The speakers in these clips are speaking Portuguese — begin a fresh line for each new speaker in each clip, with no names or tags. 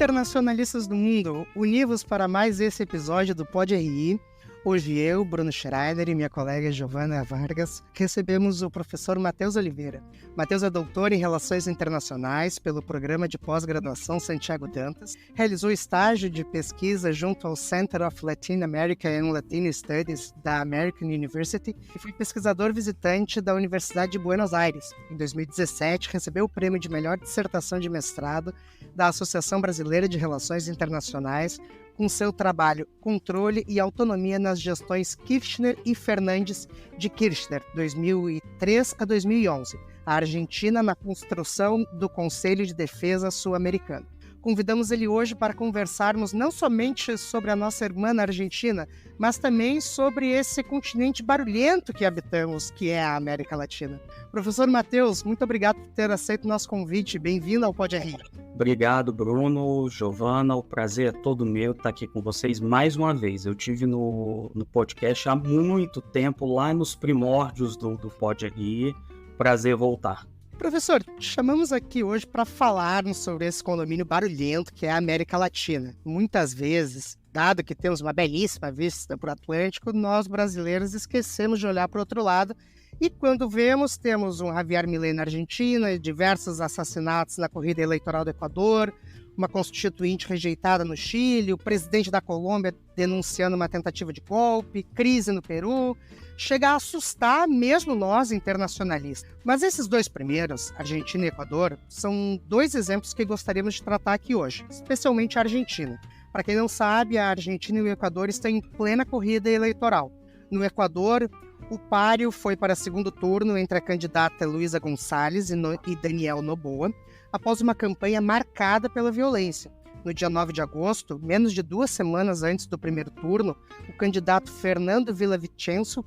Internacionalistas do mundo, univos para mais esse episódio do Pod RI. Hoje eu, Bruno Schreider e minha colega Giovana Vargas recebemos o professor Matheus Oliveira. Matheus é doutor em Relações Internacionais pelo Programa de Pós-Graduação Santiago Dantas, realizou estágio de pesquisa junto ao Center of Latin America and Latino Studies da American University e foi pesquisador visitante da Universidade de Buenos Aires. Em 2017, recebeu o prêmio de melhor dissertação de mestrado da Associação Brasileira de Relações Internacionais, com seu trabalho Controle e Autonomia nas Gestões Kirchner e Fernandes de Kirchner, 2003 a 2011, a Argentina na construção do Conselho de Defesa Sul-Americano. Convidamos ele hoje para conversarmos não somente sobre a nossa irmã na Argentina, mas também sobre esse continente barulhento que habitamos, que é a América Latina. Professor Matheus, muito obrigado por ter aceito o nosso convite. Bem-vindo ao Pod RI.
Obrigado, Bruno, Giovana. O prazer é todo meu estar aqui com vocês mais uma vez. Eu tive no podcast há muito tempo, lá nos primórdios do Pod RI. Prazer voltar.
Professor, te chamamos aqui hoje para falarmos sobre esse condomínio barulhento que é a América Latina. Muitas vezes, dado que temos uma belíssima vista para o Atlântico, nós brasileiros esquecemos de olhar para o outro lado e quando vemos, temos um Javier Milei na Argentina, diversos assassinatos na corrida eleitoral do Equador, uma constituinte rejeitada no Chile, o presidente da Colômbia denunciando uma tentativa de golpe, crise no Peru, chega a assustar mesmo nós internacionalistas. Mas esses dois primeiros, Argentina e Equador, são dois exemplos que gostaríamos de tratar aqui hoje, especialmente a Argentina. Para quem não sabe, a Argentina e o Equador estão em plena corrida eleitoral. No Equador, o páreo foi para segundo turno entre a candidata Luisa Gonçalves e Daniel Noboa, após uma campanha marcada pela violência. No dia 9 de agosto, menos de 2 semanas antes do primeiro turno, o candidato Fernando Villavicencio,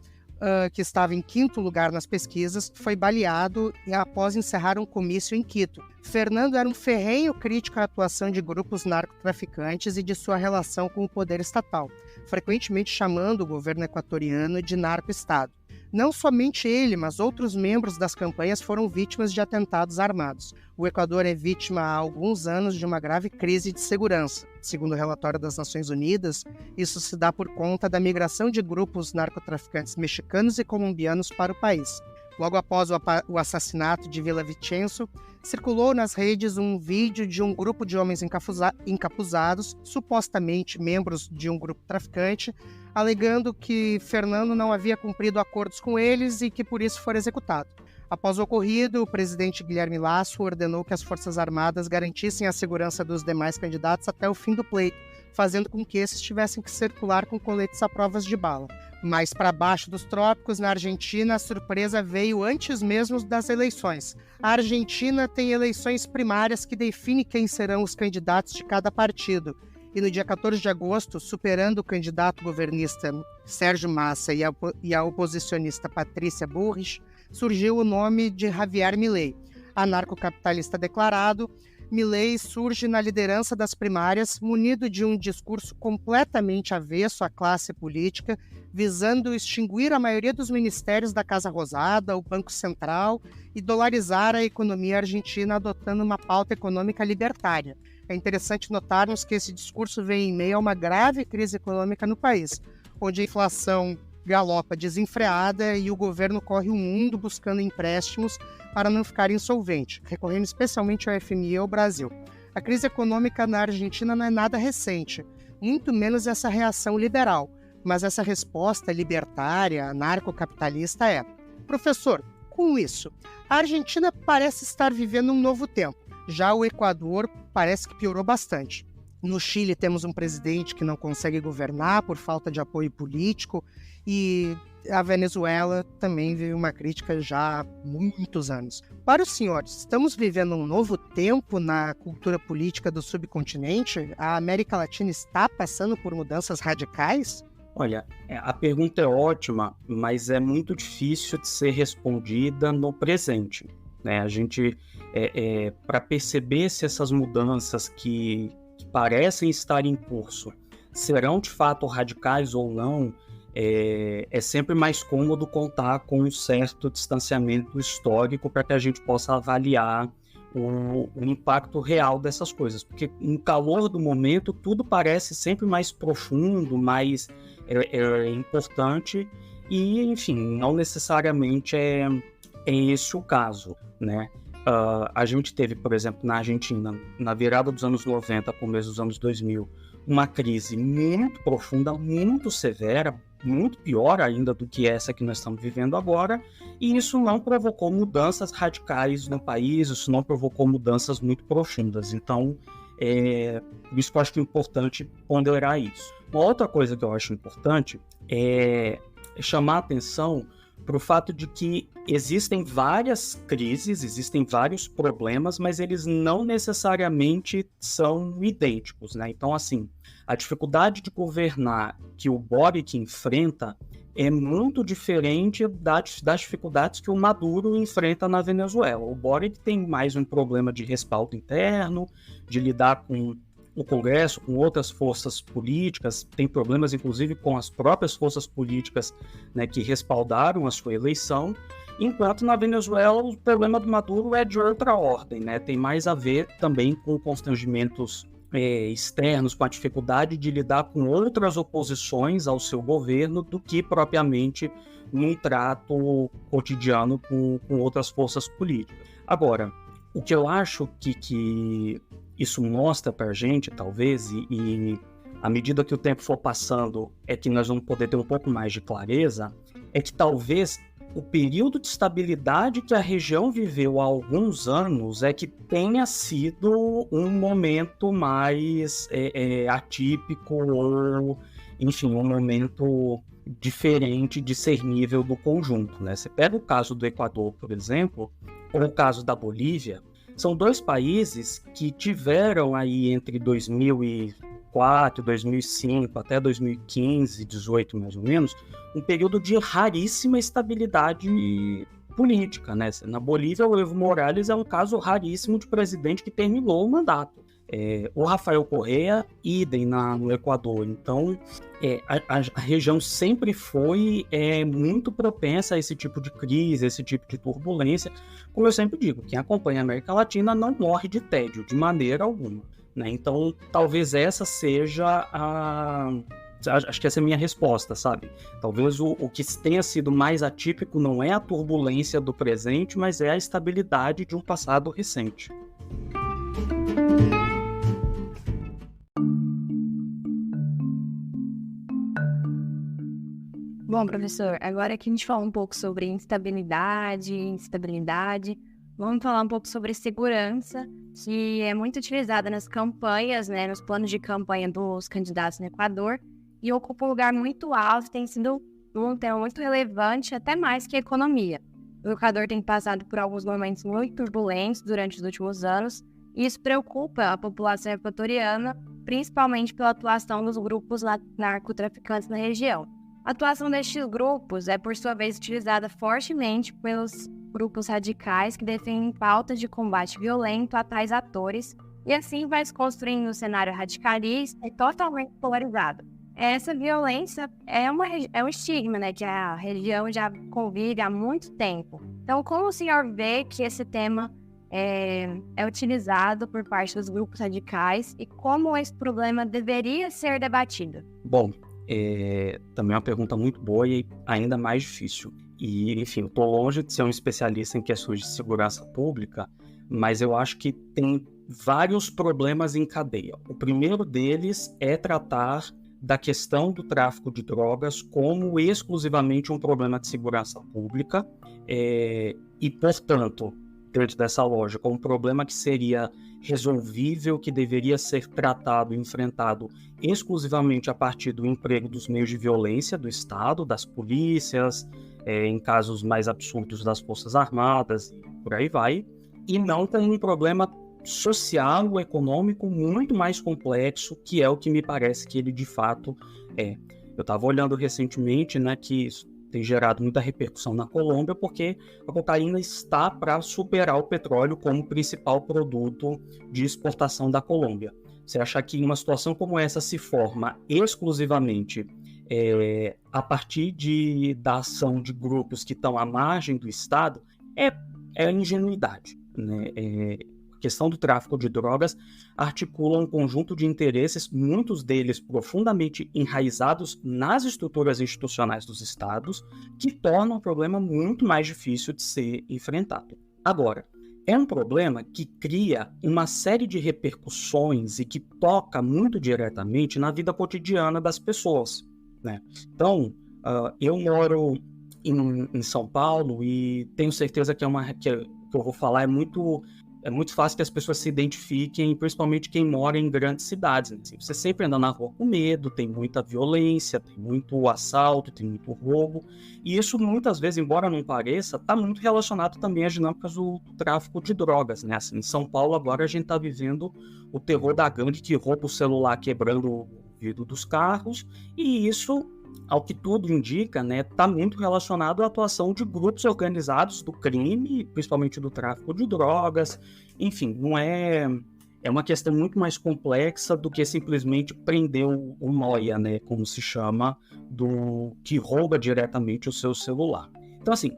que estava em quinto lugar nas pesquisas, foi baleado após encerrar um comício em Quito. Fernando era um ferrenho crítico à atuação de grupos narcotraficantes e de sua relação com o poder estatal, frequentemente chamando o governo equatoriano de narco-estado. Não somente ele, mas outros membros das campanhas foram vítimas de atentados armados. O Equador é vítima há alguns anos de uma grave crise de segurança. Segundo o relatório das Nações Unidas, isso se dá por conta da migração de grupos narcotraficantes mexicanos e colombianos para o país. Logo após o assassinato de Villavicencio, circulou nas redes um vídeo de um grupo de homens encapuzados, supostamente membros de um grupo traficante, alegando que Fernando não havia cumprido acordos com eles e que por isso foi executado. Após o ocorrido, o presidente Guilherme Lasso ordenou que as Forças Armadas garantissem a segurança dos demais candidatos até o fim do pleito, fazendo com que esses tivessem que circular com coletes à prova de bala. Mais para baixo dos trópicos, na Argentina, a surpresa veio antes mesmo das eleições. A Argentina tem eleições primárias que definem quem serão os candidatos de cada partido. E no dia 14 de agosto, superando o candidato governista Sérgio Massa e a oposicionista Patrícia Bullrich, surgiu o nome de Javier Milei. Anarcocapitalista declarado, Milei surge na liderança das primárias, munido de um discurso completamente avesso à classe política, visando extinguir a maioria dos ministérios da Casa Rosada, o Banco Central e dolarizar a economia argentina adotando uma pauta econômica libertária. É interessante notarmos que esse discurso vem em meio a uma grave crise econômica no país, onde a inflação galopa desenfreada e o governo corre o mundo buscando empréstimos para não ficar insolvente, recorrendo especialmente ao FMI e ao Brasil. A crise econômica na Argentina não é nada recente, muito menos essa reação liberal, mas essa resposta libertária, anarcocapitalista é. Professor, com isso, a Argentina parece estar vivendo um novo tempo, já o Equador parece que piorou bastante. No Chile temos um presidente que não consegue governar por falta de apoio político e a Venezuela também vive uma crítica já há muitos anos. Para os senhores, estamos vivendo um novo tempo na cultura política do subcontinente? A América Latina está passando por mudanças radicais?
Olha, a pergunta é ótima, mas é muito difícil de ser respondida no presente, né? A gente, para perceber se essas mudanças que parecem estar em curso serão de fato radicais ou não, é sempre mais cômodo contar com um certo distanciamento histórico para que a gente possa avaliar o impacto real dessas coisas, porque no calor do momento tudo parece sempre mais profundo, mais importante e, enfim, não necessariamente é esse o caso, né? A gente teve, por exemplo, na Argentina, na virada dos anos 90, começo dos anos 2000, uma crise muito profunda, muito severa, muito pior ainda do que essa que nós estamos vivendo agora, e isso não provocou mudanças radicais no país, isso não provocou mudanças muito profundas. Então, por isso que eu acho que é importante ponderar isso. Uma outra coisa que eu acho importante é chamar a atenção para o fato de que existem várias crises, existem vários problemas, mas eles não necessariamente são idênticos, né? Então, assim, a dificuldade de governar que o Boric enfrenta é muito diferente das dificuldades que o Maduro enfrenta na Venezuela. O Boric tem mais um problema de respaldo interno, de lidar com o Congresso, com outras forças políticas, tem problemas inclusive com as próprias forças políticas, né, que respaldaram a sua eleição, enquanto na Venezuela o problema do Maduro é de outra ordem, né, tem mais a ver também com constrangimentos externos, com a dificuldade de lidar com outras oposições ao seu governo do que propriamente num trato cotidiano com outras forças políticas. Agora, o que eu acho que isso mostra para a gente, talvez, e à medida que o tempo for passando, é que nós vamos poder ter um pouco mais de clareza, é que talvez o período de estabilidade que a região viveu há alguns anos é que tenha sido um momento mais atípico ou, enfim, um momento diferente, discernível do conjunto, né? Você pega o caso do Equador, por exemplo, ou o caso da Bolívia, são dois países que tiveram aí entre 2004, 2005 até 2015, 2018 mais ou menos, um período de raríssima estabilidade política, né? Na Bolívia, o Evo Morales é um caso raríssimo de presidente que terminou o mandato. O Rafael Correa, idem no Equador. Então, a região sempre foi muito propensa a esse tipo de crise, a esse tipo de turbulência. Como eu sempre digo, quem acompanha a América Latina não morre de tédio, de maneira alguma, né? Então, talvez essa seja acho que essa é a minha resposta, sabe? Talvez o que tenha sido mais atípico não é a turbulência do presente, mas é a estabilidade de um passado recente.
Bom, professor, agora que a gente falou um pouco sobre instabilidade, vamos falar um pouco sobre segurança, que é muito utilizada nas campanhas, né, nos planos de campanha dos candidatos no Equador, e ocupa um lugar muito alto, tem sido um tema muito relevante, até mais que a economia. O Equador tem passado por alguns momentos muito turbulentos durante os últimos anos, e isso preocupa a população equatoriana, principalmente pela atuação dos grupos narcotraficantes na região. A atuação destes grupos é, por sua vez, utilizada fortemente pelos grupos radicais que defendem pautas de combate violento a tais atores, e assim vai se construindo um cenário radicalista e totalmente polarizado. Essa violência é um estigma, né, que a região já convive há muito tempo. Então, como o senhor vê que esse tema é utilizado por parte dos grupos radicais e como esse problema deveria ser debatido?
Bom, também é uma pergunta muito boa e ainda mais difícil. E, enfim, eu estou longe de ser um especialista em questões de segurança pública, mas eu acho que tem vários problemas em cadeia. O primeiro deles é tratar da questão do tráfico de drogas como exclusivamente um problema de segurança pública e, portanto, dentro dessa lógica, um problema que seria resolvível, que deveria ser tratado e enfrentado exclusivamente a partir do emprego dos meios de violência do Estado, das polícias, em casos mais absurdos das Forças Armadas, por aí vai, e não tem um problema social, econômico muito mais complexo, que é o que me parece que ele de fato é. Eu estava olhando recentemente, né, que isso tem gerado muita repercussão na Colômbia, porque a cocaína está para superar o petróleo como principal produto de exportação da Colômbia. Você achar que uma situação como essa se forma exclusivamente a partir da ação de grupos que estão à margem do Estado é ingenuidade, né? questão do tráfico de drogas articula um conjunto de interesses, muitos deles profundamente enraizados nas estruturas institucionais dos estados, que tornam o problema muito mais difícil de ser enfrentado. Agora, é um problema que cria uma série de repercussões e que toca muito diretamente na vida cotidiana das pessoas, né? Então, eu moro em São Paulo e tenho certeza que que eu vou falar é muito fácil que as pessoas se identifiquem, principalmente quem mora em grandes cidades, né? Assim, você sempre anda na rua com medo, tem muita violência, tem muito assalto, tem muito roubo, e isso muitas vezes, embora não pareça, está muito relacionado também às dinâmicas do tráfico de drogas, né? Assim, em São Paulo agora a gente está vivendo o terror da gangue que rouba o celular quebrando o vidro dos carros, e isso, ao que tudo indica, né, está muito relacionado à atuação de grupos organizados do crime, principalmente do tráfico de drogas. Enfim, não é uma questão muito mais complexa do que simplesmente prender o nóia, né, como se chama, do que rouba diretamente o seu celular. Então, assim,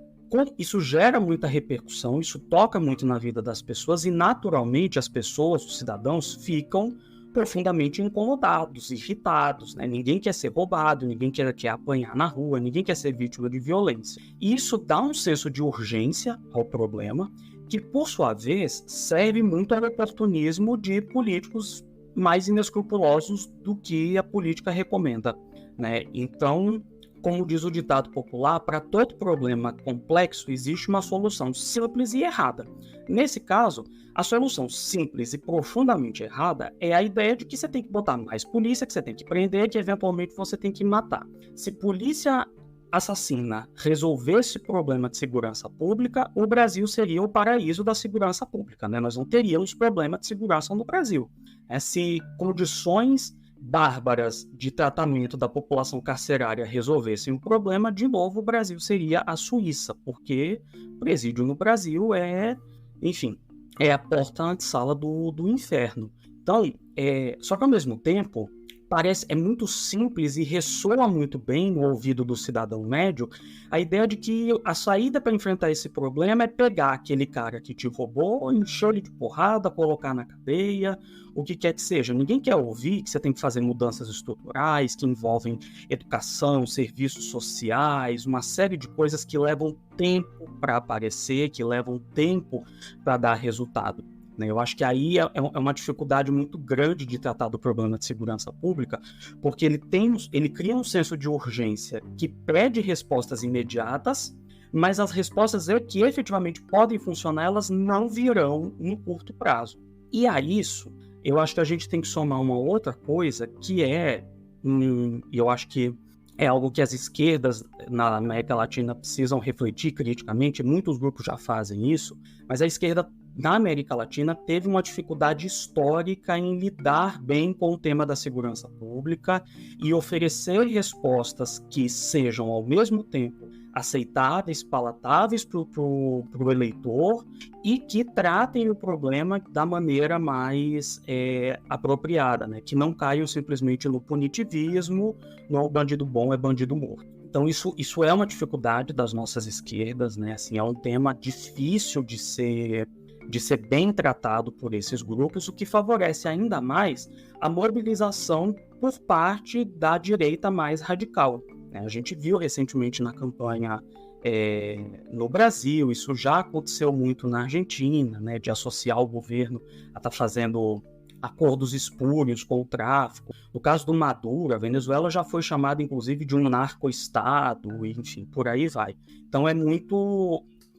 isso gera muita repercussão, isso toca muito na vida das pessoas e, naturalmente, as pessoas, os cidadãos, ficam profundamente incomodados, irritados, né? Ninguém quer ser roubado, ninguém quer apanhar na rua, ninguém quer ser vítima de violência. E isso dá um senso de urgência ao problema, que, por sua vez, serve muito ao oportunismo de políticos mais inescrupulosos do que a política recomenda, né? Então, como diz o ditado popular, para todo problema complexo existe uma solução simples e errada. Nesse caso, a solução simples e profundamente errada é a ideia de que você tem que botar mais polícia, que você tem que prender, que eventualmente você tem que matar. Se polícia assassina resolvesse o problema de segurança pública, o Brasil seria o paraíso da segurança pública, né? Nós não teríamos problema de segurança no Brasil. Se condições bárbaras de tratamento da população carcerária resolvessem o problema, de novo o Brasil seria a Suíça, porque presídio no Brasil enfim, é a porta antessala do inferno. Então, só que ao mesmo tempo, é muito simples e ressoa muito bem no ouvido do cidadão médio a ideia de que a saída para enfrentar esse problema é pegar aquele cara que te roubou, encher ele de porrada, colocar na cadeia, o que quer que seja. Ninguém quer ouvir que você tem que fazer mudanças estruturais que envolvem educação, serviços sociais, uma série de coisas que levam tempo para aparecer, que levam tempo para dar resultado. Eu acho que aí é uma dificuldade muito grande de tratar do problema de segurança pública, porque ele cria um senso de urgência que pede respostas imediatas, mas as respostas que efetivamente podem funcionar, elas não virão no curto prazo. E a isso, eu acho que a gente tem que somar uma outra coisa, que eu acho que é algo que as esquerdas na América Latina precisam refletir criticamente, muitos grupos já fazem isso, mas a esquerda na América Latina teve uma dificuldade histórica em lidar bem com o tema da segurança pública e oferecer respostas que sejam, ao mesmo tempo, aceitáveis, palatáveis para o eleitor e que tratem o problema da maneira mais apropriada, né? Que não caiam simplesmente no punitivismo, no bandido bom é bandido morto. Então isso é uma dificuldade das nossas esquerdas, né? Assim, é um tema difícil de ser bem tratado por esses grupos, o que favorece ainda mais a mobilização por parte da direita mais radical. A gente viu recentemente na campanha no Brasil, isso já aconteceu muito na Argentina, né, de associar o governo a estar fazendo acordos espúrios com o tráfico. No caso do Maduro, a Venezuela já foi chamada, inclusive, de um narco-estado, enfim, por aí vai. Então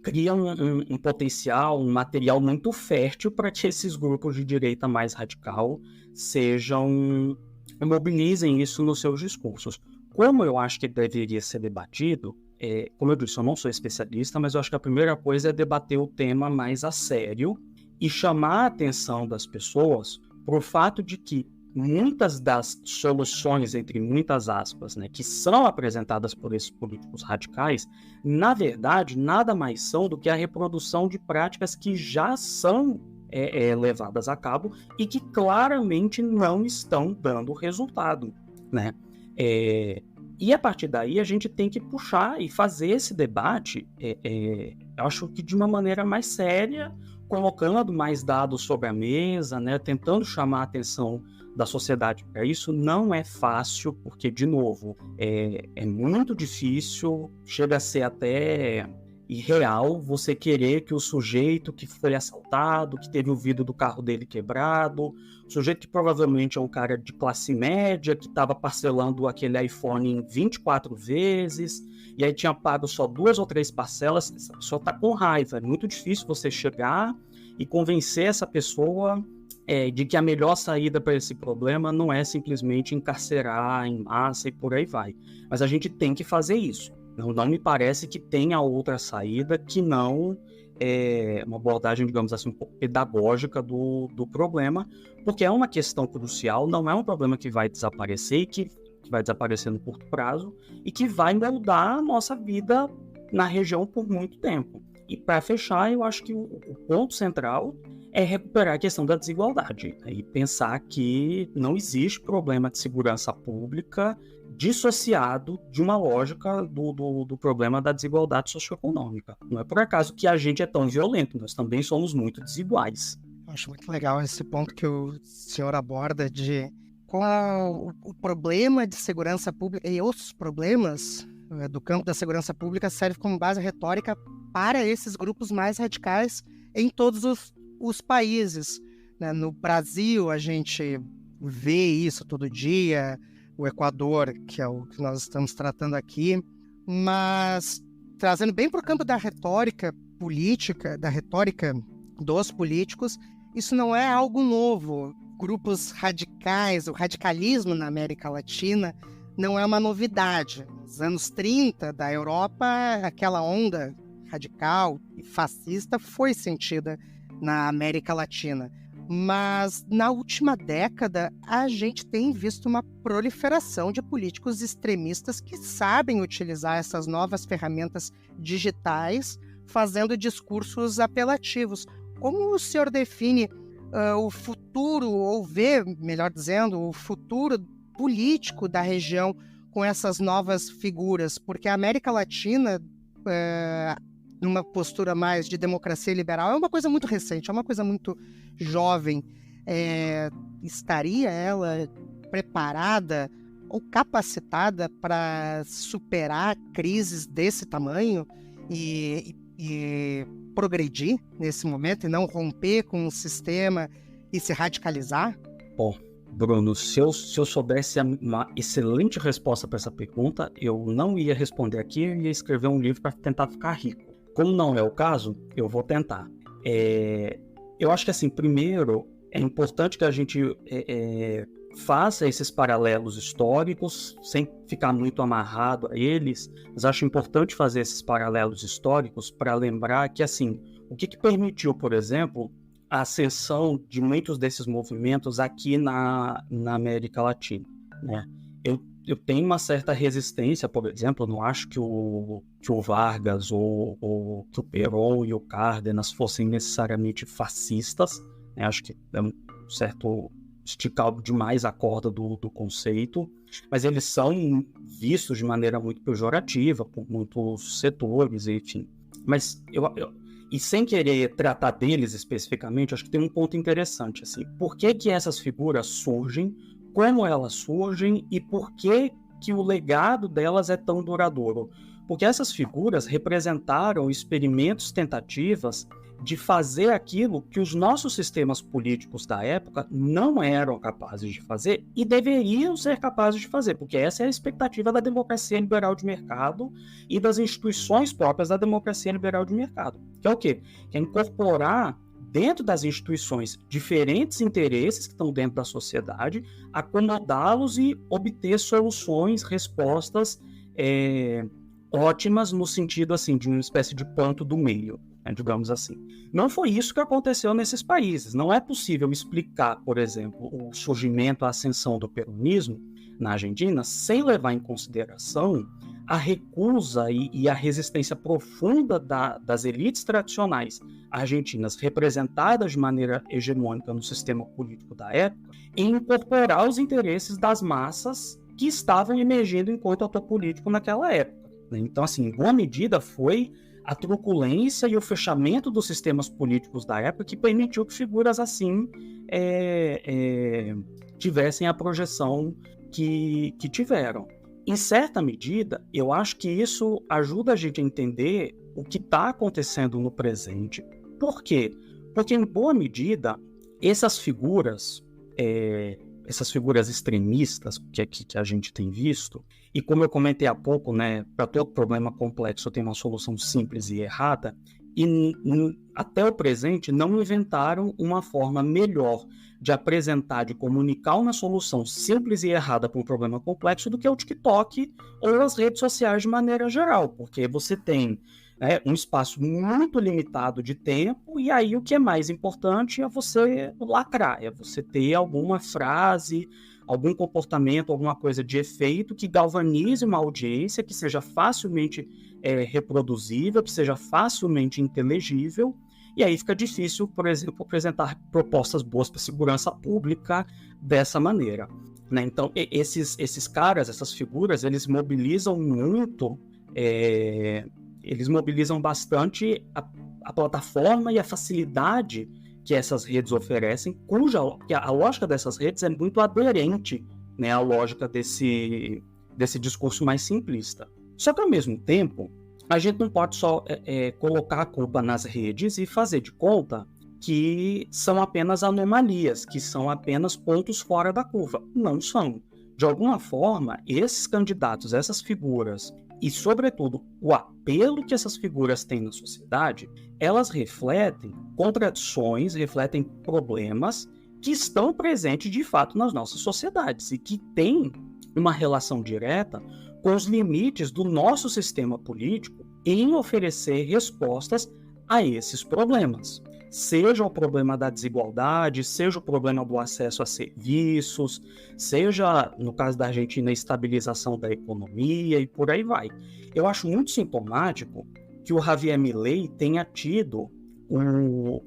cria um potencial, um material muito fértil para que esses grupos de direita mais radical mobilizem isso nos seus discursos. Como eu acho que deveria ser debatido, como eu disse, eu não sou especialista, mas eu acho que a primeira coisa é debater o tema mais a sério e chamar a atenção das pessoas para o fato de que muitas das soluções, entre muitas aspas, né, que são apresentadas por esses políticos radicais, na verdade, nada mais são do que a reprodução de práticas que já são levadas a cabo e que claramente não estão dando resultado, né? E a partir daí a gente tem que puxar e fazer esse debate. Eu acho que de uma maneira mais séria, colocando mais dados sobre a mesa, né, tentando chamar a atenção da sociedade para isso. Não é fácil, porque, de novo, é muito difícil, chega a ser até irreal você querer que o sujeito que foi assaltado, que teve o vidro do carro dele quebrado, o sujeito que provavelmente é um cara de classe média, que estava parcelando aquele iPhone em 24 vezes, e aí tinha pago só 2 ou 3 parcelas, essa pessoa está com raiva. É muito difícil você chegar e convencer essa pessoa de que a melhor saída para esse problema não é simplesmente encarcerar em massa e por aí vai. Mas a gente tem que fazer isso. Não me parece que tenha outra saída que não uma abordagem, digamos assim, um pouco pedagógica do problema, porque é uma questão crucial, não é um problema que vai desaparecer e que vai desaparecer no curto prazo e que vai moldar a nossa vida na região por muito tempo. E para fechar, eu acho que o ponto central é recuperar a questão da desigualdade, né? E pensar que não existe problema de segurança pública dissociado de uma lógica do problema da desigualdade socioeconômica. Não é por acaso que a gente é tão violento, nós também somos muito desiguais.
Acho muito legal esse ponto que o senhor aborda de qual o problema de segurança pública e outros problemas do campo da segurança pública serve como base retórica para esses grupos mais radicais em todos os países, né? No Brasil, a gente vê isso todo dia, o Equador, que é o que nós estamos tratando aqui, mas trazendo bem para o campo da retórica política, da retórica dos políticos, isso não é algo novo. Grupos radicais, o radicalismo na América Latina não é uma novidade. Nos anos 30 da Europa, aquela onda radical e fascista foi sentida na América Latina. Mas na última década, a gente tem visto uma proliferação de políticos extremistas que sabem utilizar essas novas ferramentas digitais, fazendo discursos apelativos. Como o senhor define o futuro, ou vê, melhor dizendo, o futuro político da região com essas novas figuras? Porque a América Latina, numa postura mais de democracia liberal, é uma coisa muito recente, é uma coisa muito jovem. Estaria ela preparada ou capacitada para superar crises desse tamanho e progredir nesse momento e não romper com o sistema e se radicalizar?
Bom, Bruno, se eu soubesse uma excelente resposta para essa pergunta, eu não ia responder aqui, eu ia escrever um livro para tentar ficar rico. Como não é o caso, eu vou tentar. Eu acho que, assim, primeiro, é importante que a gente faça esses paralelos históricos, sem ficar muito amarrado a eles, mas acho importante fazer esses paralelos históricos para lembrar que, assim, o que permitiu, por exemplo, a ascensão de muitos desses movimentos aqui na América Latina, né? Eu tenho uma certa resistência, por exemplo, não acho que o Vargas ou que o Perón e o Cárdenas fossem necessariamente fascistas, né? Acho que é um certo esticar demais a corda do conceito, mas eles são vistos de maneira muito pejorativa por muitos setores, enfim. Mas e sem querer tratar deles especificamente, acho que tem um ponto interessante, assim, por que essas figuras surgem, como elas surgem e por que o legado delas é tão duradouro. Porque essas figuras representaram experimentos, tentativas de fazer aquilo que os nossos sistemas políticos da época não eram capazes de fazer e deveriam ser capazes de fazer, porque essa é a expectativa da democracia liberal de mercado e das instituições próprias da democracia liberal de mercado. Que é o quê? Que é incorporar dentro das instituições diferentes interesses que estão dentro da sociedade, acomodá-los e obter soluções, respostas ótimas no sentido assim, de uma espécie de ponto do meio, né, digamos assim. Não foi isso que aconteceu nesses países. Não é possível explicar, por exemplo, o surgimento, a ascensão do peronismo na Argentina sem levar em consideração a recusa e a resistência profunda das elites tradicionais argentinas, representadas de maneira hegemônica no sistema político da época, em incorporar os interesses das massas que estavam emergindo enquanto ator político naquela época. Então, assim, em boa medida foi a truculência e o fechamento dos sistemas políticos da época que permitiu que figuras assim tivessem a projeção que tiveram. Em certa medida, eu acho que isso ajuda a gente a entender o que está acontecendo no presente. Por quê? Porque, em boa medida, essas figuras extremistas que a gente tem visto, e como eu comentei há pouco, né, para todo problema complexo tem uma solução simples e errada, e até o presente não inventaram uma forma melhor de apresentar, de comunicar uma solução simples e errada para um problema complexo do que o TikTok ou as redes sociais de maneira geral, porque você tem um espaço muito limitado de tempo, e aí o que é mais importante é você lacrar, é você ter alguma frase, algum comportamento, alguma coisa de efeito que galvanize uma audiência, que seja facilmente reproduzível, que seja facilmente inteligível, e aí fica difícil, por exemplo, apresentar propostas boas para a segurança pública dessa maneira, né? Então, esses caras, essas figuras, eles mobilizam muito, eles mobilizam bastante a plataforma e a facilidade que essas redes oferecem, que a lógica dessas redes é muito aderente, né, à lógica desse discurso mais simplista. Só que, ao mesmo tempo, a gente não pode só colocar a culpa nas redes e fazer de conta que são apenas anomalias, que são apenas pontos fora da curva. Não são. De alguma forma, esses candidatos, essas figuras, e, sobretudo, o apelo que essas figuras têm na sociedade, elas refletem contradições, refletem problemas que estão presentes, de fato, nas nossas sociedades e que têm uma relação direta com os limites do nosso sistema político em oferecer respostas a esses problemas. Seja o problema da desigualdade, seja o problema do acesso a serviços, seja, no caso da Argentina, a estabilização da economia e por aí vai. Eu acho muito sintomático que o Javier Milei tenha tido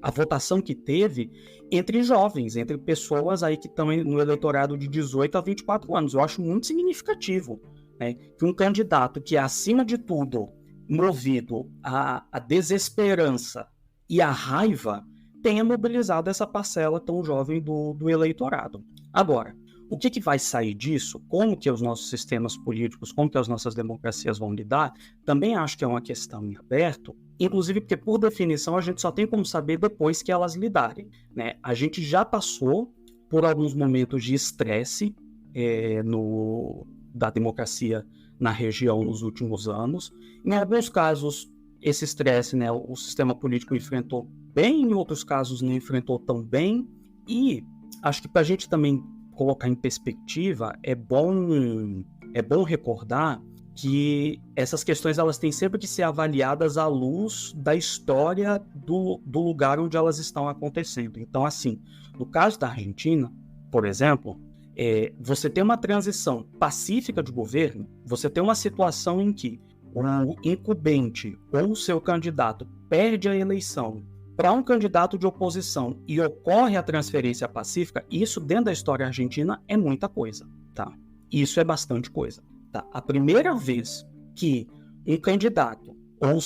a votação que teve entre jovens, entre pessoas aí que estão no eleitorado de 18 a 24 anos. Eu acho muito significativo, né, que um candidato que é, acima de tudo, movido à desesperança e a raiva, tenha mobilizado essa parcela tão jovem do eleitorado. Agora, o que vai sair disso? Como que os nossos sistemas políticos, como que as nossas democracias vão lidar? Também acho que é uma questão em aberto, inclusive porque, por definição, a gente só tem como saber depois que elas lidarem, né? A gente já passou por alguns momentos de estresse da democracia na região nos últimos anos. Em alguns casos, esse estresse, né, o sistema político enfrentou bem, em outros casos não enfrentou tão bem, e acho que para a gente também colocar em perspectiva, é bom recordar que essas questões elas têm sempre que ser avaliadas à luz da história do lugar onde elas estão acontecendo. Então, assim, no caso da Argentina, por exemplo, você tem uma transição pacífica de governo, você tem uma situação em que o incumbente ou o seu candidato perde a eleição para um candidato de oposição e ocorre a transferência pacífica, isso dentro da história argentina é muita coisa, tá? Isso é bastante coisa, tá? A primeira vez que um candidato ou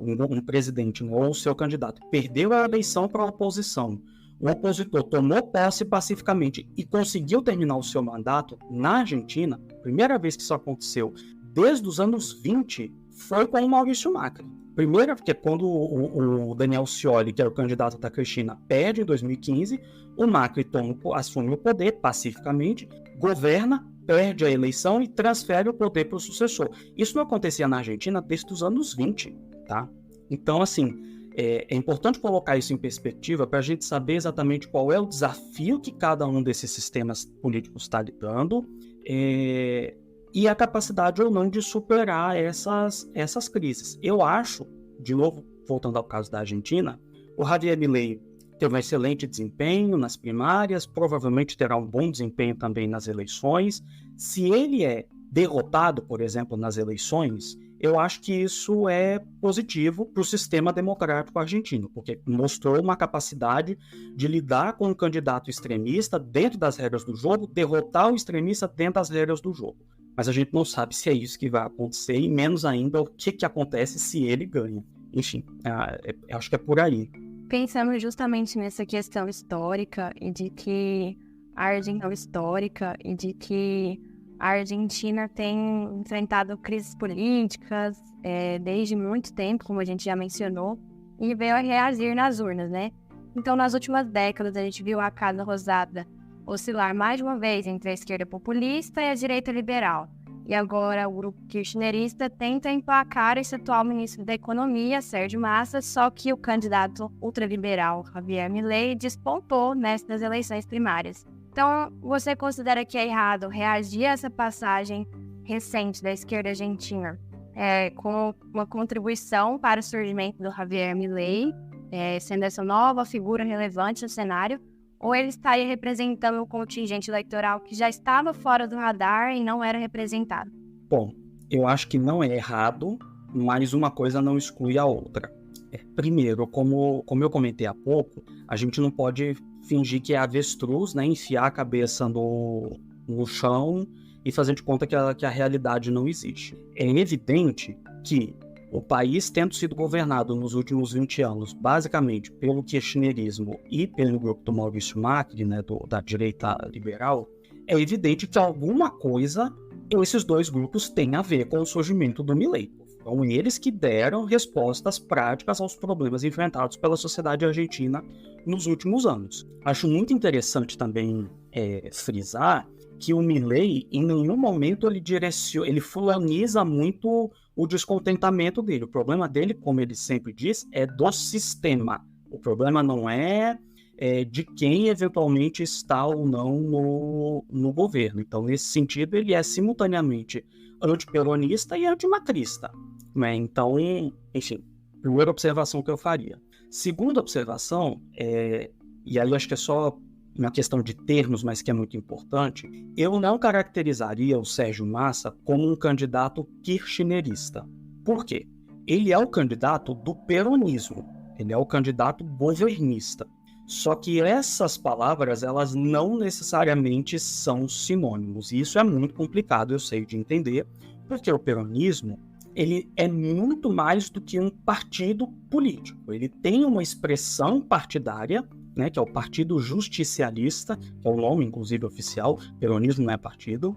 um presidente ou o seu candidato perdeu a eleição para a oposição, o opositor tomou posse pacificamente e conseguiu terminar o seu mandato na Argentina, primeira vez que isso aconteceu desde os anos 20, foi com o Maurício Macri. Primeiro, porque quando o Daniel Scioli, que era o candidato da Cristina, perde em 2015, o Macri assume o poder pacificamente, governa, perde a eleição e transfere o poder para o sucessor. Isso não acontecia na Argentina desde os anos 20, tá? Então, assim, é importante colocar isso em perspectiva para a gente saber exatamente qual é o desafio que cada um desses sistemas políticos está lidando, e a capacidade ou não de superar essas crises. Eu acho, de novo, voltando ao caso da Argentina, o Javier Milei teve um excelente desempenho nas primárias, provavelmente terá um bom desempenho também nas eleições. Se ele é derrotado, por exemplo, nas eleições, eu acho que isso é positivo para o sistema democrático argentino, porque mostrou uma capacidade de lidar com um candidato extremista dentro das regras do jogo, derrotar o extremista dentro das regras do jogo. mas a gente não sabe se é isso que vai acontecer e menos ainda o que acontece se ele ganha. Enfim, acho que é por aí.
Pensando justamente nessa questão histórica e de que a Argentina tem enfrentado crises políticas desde muito tempo, como a gente já mencionou, e veio a reagir nas urnas, né? Então, nas últimas décadas, a gente viu a Casa Rosada oscilar mais de uma vez entre a esquerda populista e a direita liberal. E agora o grupo kirchnerista tenta emplacar esse atual ministro da Economia, Sérgio Massa, só que o candidato ultraliberal, Javier Milei, despontou nessas eleições primárias. Então, você considera que é errado reagir a essa passagem recente da esquerda argentina com uma contribuição para o surgimento do Javier Milei, sendo essa nova figura relevante no cenário, ou ele está aí representando um contingente eleitoral que já estava fora do radar e não era representado?
Bom, eu acho que não é errado, mas uma coisa não exclui a outra. Primeiro, como eu comentei há pouco, a gente não pode fingir que é avestruz, né, enfiar a cabeça no chão e fazer de conta que a realidade não existe. É evidente que o país, tendo sido governado nos últimos 20 anos, basicamente pelo kirchnerismo e pelo grupo do Maurício Macri, né, da direita liberal, é evidente que alguma coisa esses dois grupos têm a ver com o surgimento do Milei. São eles que deram respostas práticas aos problemas enfrentados pela sociedade argentina nos últimos anos. Acho muito interessante também frisar que o Milei, em nenhum momento, ele fulaniza muito o descontentamento dele. O problema dele, como ele sempre diz, é do sistema. O problema não é de quem eventualmente está ou não no governo. Então, nesse sentido, ele é simultaneamente antiperonista e antimacrista. Né? Então, enfim, primeira observação que eu faria. Segunda observação, e aí eu acho que é só uma questão de termos, mas que é muito importante, eu não caracterizaria o Sérgio Massa como um candidato kirchnerista. Por quê? Ele é o candidato do peronismo, ele é o candidato governista. Só que essas palavras, elas não necessariamente são sinônimos, e isso é muito complicado, eu sei, de entender, porque o peronismo, ele é muito mais do que um partido político. Ele tem uma expressão partidária, né, que é o Partido Justicialista, que é o nome, inclusive, oficial. Peronismo não é partido.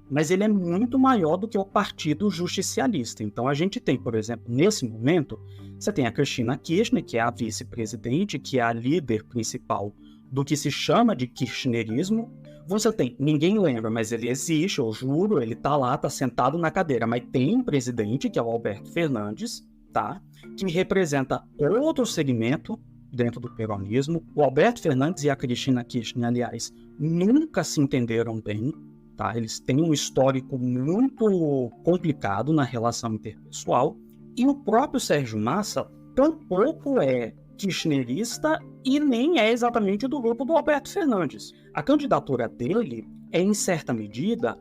Mas ele é muito maior do que o Partido Justicialista. Então, a gente tem, por exemplo, nesse momento, você tem a Cristina Kirchner, que é a vice-presidente, que é a líder principal do que se chama de kirchnerismo. Você tem, ninguém lembra, mas ele existe, eu juro, ele tá lá, tá sentado na cadeira, mas tem um presidente, que é o Alberto Fernandes, tá? Que representa outro segmento dentro do peronismo. O Alberto Fernandes e a Cristina Kirchner, aliás, nunca se entenderam bem, tá? Eles têm um histórico muito complicado na relação interpessoal, e o próprio Sérgio Massa tampouco é kirchnerista e nem é exatamente do grupo do Alberto Fernandes. A candidatura dele é, em certa medida,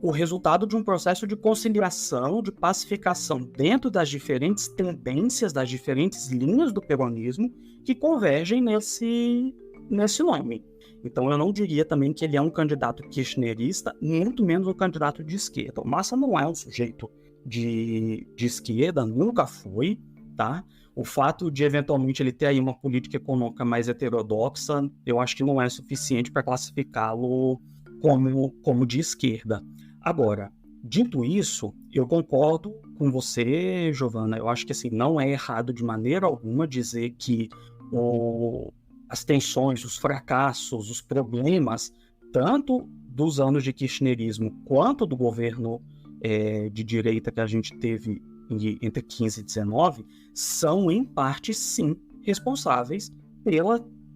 o resultado de um processo de conciliação, de pacificação dentro das diferentes tendências, das diferentes linhas do peronismo que convergem nesse nome. Então eu não diria também que ele é um candidato kirchnerista, muito menos um candidato de esquerda. O Massa não é um sujeito de esquerda, nunca foi, tá? O fato de, eventualmente, ele ter aí uma política econômica mais heterodoxa, eu acho que não é suficiente para classificá-lo como de esquerda. Agora, dito isso, eu concordo com você, Giovana. Eu acho que assim, não é errado de maneira alguma dizer que as tensões, os fracassos, os problemas, tanto dos anos de kirchnerismo quanto do governo de direita que a gente teve entre 15 e 19, são, em parte, sim, responsáveis